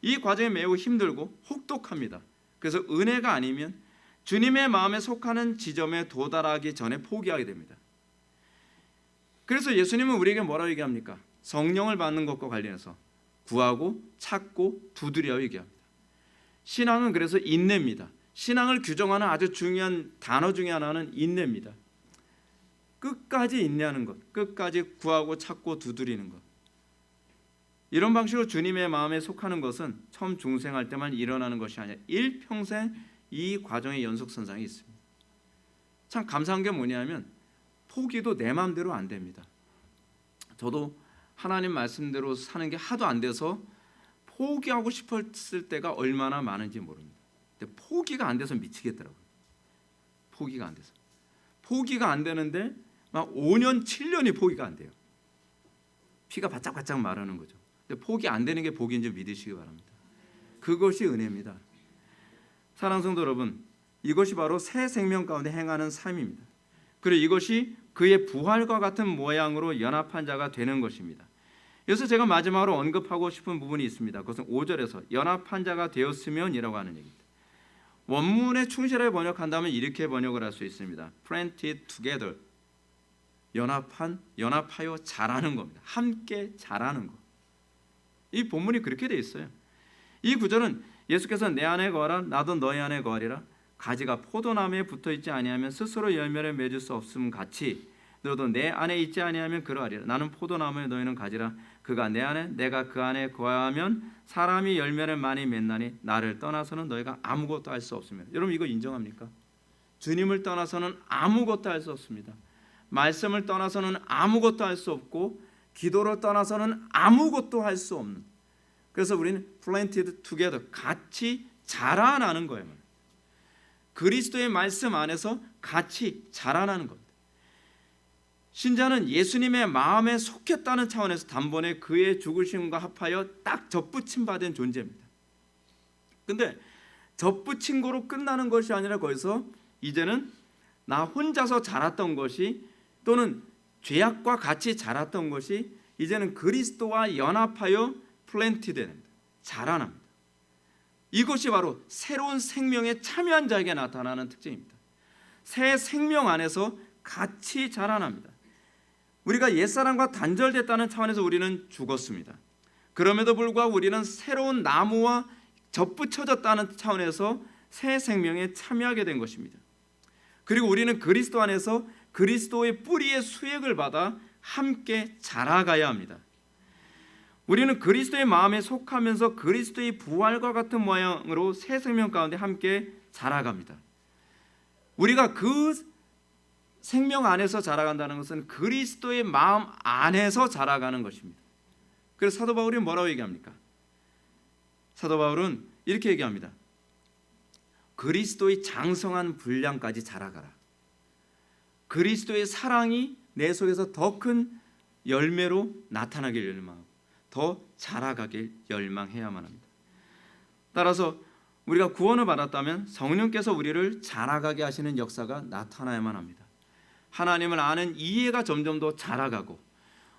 이 과정이 매우 힘들고 혹독합니다. 그래서 은혜가 아니면 주님의 마음에 속하는 지점에 도달하기 전에 포기하게 됩니다. 그래서 예수님은 우리에게 뭐라고 얘기합니까? 성령을 받는 것과 관련해서 구하고 찾고 두드리라고 얘기합니다. 신앙은 그래서 인내입니다. 신앙을 규정하는 아주 중요한 단어 중에 하나는 인내입니다. 끝까지 인내하는 것, 끝까지 구하고 찾고 두드리는 것. 이런 방식으로 주님의 마음에 속하는 것은 처음 중생할 때만 일어나는 것이 아니라 일평생 이 과정의 연속선상에 있습니다. 참 감사한 게 뭐냐면 포기도 내 마음대로 안 됩니다. 저도 하나님 말씀대로 사는 게 하도 안 돼서 포기하고 싶었을 때가 얼마나 많은지 모릅니다. 근데 포기가 안 돼서 미치겠더라고요. 포기가 안 되는데 막 5년 7년이 포기가 안 돼요. 피가 바짝바짝 마르는 거죠. 근데 포기 안 되는 게 복인 줄 믿으시기 바랍니다. 그것이 은혜입니다. 사랑하는 성도 여러분, 이것이 바로 새 생명 가운데 행하는 삶입니다. 그리고 이것이 그의 부활과 같은 모양으로 연합한 자가 되는 것입니다. 그래서 제가 마지막으로 언급하고 싶은 부분이 있습니다. 그것은 5절에서 연합한 자가 되었으면이라고 하는 얘기입니다. 원문에 충실하게 번역한다면 이렇게 번역을 할 수 있습니다. Planted together, 연합하여 자라는 겁니다. 함께 자라는 것. 이 본문이 그렇게 돼 있어요. 이 구절은 예수께서 내 안에 거하라 나도 너희 안에 거하리라. 가지가 포도나무에 붙어있지 아니하면 스스로 열매를 맺을 수 없음 같이 너도 내 안에 있지 아니하면 그러하리라. 나는 포도나무에 너희는 가지라. 그가 내 안에 내가 그 안에 거하면 사람이 열매를 많이 맺나니 나를 떠나서는 너희가 아무것도 할 수 없습니다. 여러분 이거 인정합니까? 주님을 떠나서는 아무것도 할 수 없습니다. 말씀을 떠나서는 아무것도 할 수 없고 기도를 떠나서는 아무것도 할 수 없는. 그래서 우리는 planted together, 같이 자라나는 거예요. 그리스도의 말씀 안에서 같이 자라나는 겁니다. 신자는 예수님의 마음에 속했다는 차원에서 단번에 그의 죽으심과 합하여 딱 접붙임 받은 존재입니다. 근데 접붙인 거로 끝나는 것이 아니라 거기서 이제는 나 혼자서 자랐던 것이 또는 죄악과 같이 자랐던 것이 이제는 그리스도와 연합하여 플랜티드 됩니다. 자라납니다. 이것이 바로 새로운 생명에 참여한 자에게 나타나는 특징입니다. 새 생명 안에서 같이 자라납니다. 우리가 옛사람과 단절됐다는 차원에서 우리는 죽었습니다. 그럼에도 불구하고 우리는 새로운 나무와 접붙여졌다는 차원에서 새 생명에 참여하게 된 것입니다. 그리고 우리는 그리스도 안에서 그리스도의 뿌리의 수액을 받아 함께 자라가야 합니다. 우리는 그리스도의 마음에 속하면서 그리스도의 부활과 같은 모양으로 새 생명 가운데 함께 자라갑니다. 우리가 그 생명 안에서 자라간다는 것은 그리스도의 마음 안에서 자라가는 것입니다. 그래서 사도 바울이 뭐라고 얘기합니까? 사도 바울은 이렇게 얘기합니다. 그리스도의 장성한 분량까지 자라가라. 그리스도의 사랑이 내 속에서 더 큰 열매로 나타나길 열망하고 더 자라가길 열망해야만 합니다. 따라서 우리가 구원을 받았다면 성령께서 우리를 자라가게 하시는 역사가 나타나야만 합니다. 하나님을 아는 이해가 점점 더 자라가고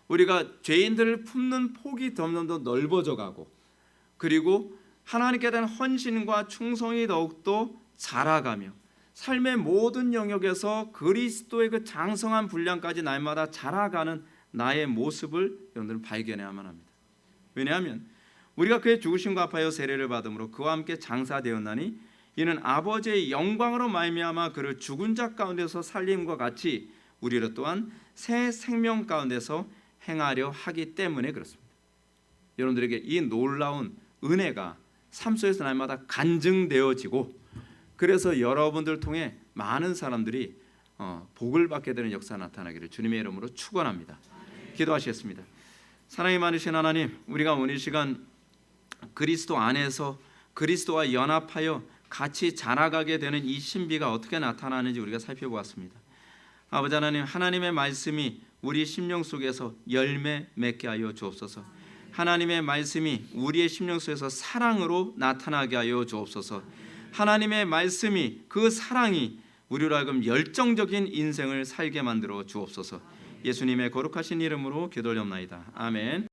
우리가 죄인들을 품는 폭이 점점 더 넓어져 가고, 그리고 하나님께 대한 헌신과 충성이 더욱더 자라가며 삶의 모든 영역에서 그리스도의 그 장성한 분량까지 날마다 자라가는 나의 모습을 여러분들은 발견해야만 합니다. 왜냐하면 우리가 그의 죽으심과 아파여 세례를 받음으로 그와 함께 장사되었나니 이는 아버지의 영광으로 말미암아 그를 죽은 자 가운데서 살림과 같이 우리로 또한 새 생명 가운데서 행하려 하기 때문에 그렇습니다. 여러분들에게 이 놀라운 은혜가 삶 속에서 날마다 간증되어지고, 그래서 여러분들 통해 많은 사람들이 복을 받게 되는 역사가 나타나기를 주님의 이름으로 축원합니다. 기도하시겠습니다. 사랑이 많으신 하나님, 우리가 오늘 이 시간 그리스도 안에서 그리스도와 연합하여 같이 자라가게 되는 이 신비가 어떻게 나타나는지 우리가 살펴보았습니다. 아버지 하나님, 하나님의 말씀이 우리 심령 속에서 열매 맺게 하여 주옵소서. 하나님의 말씀이 우리의 심령 속에서 사랑으로 나타나게 하여 주옵소서. 하나님의 말씀이, 그 사랑이 우리로 하여금 열정적인 인생을 살게 만들어 주옵소서. 예수님의 거룩하신 이름으로 기도드립니다. 아멘.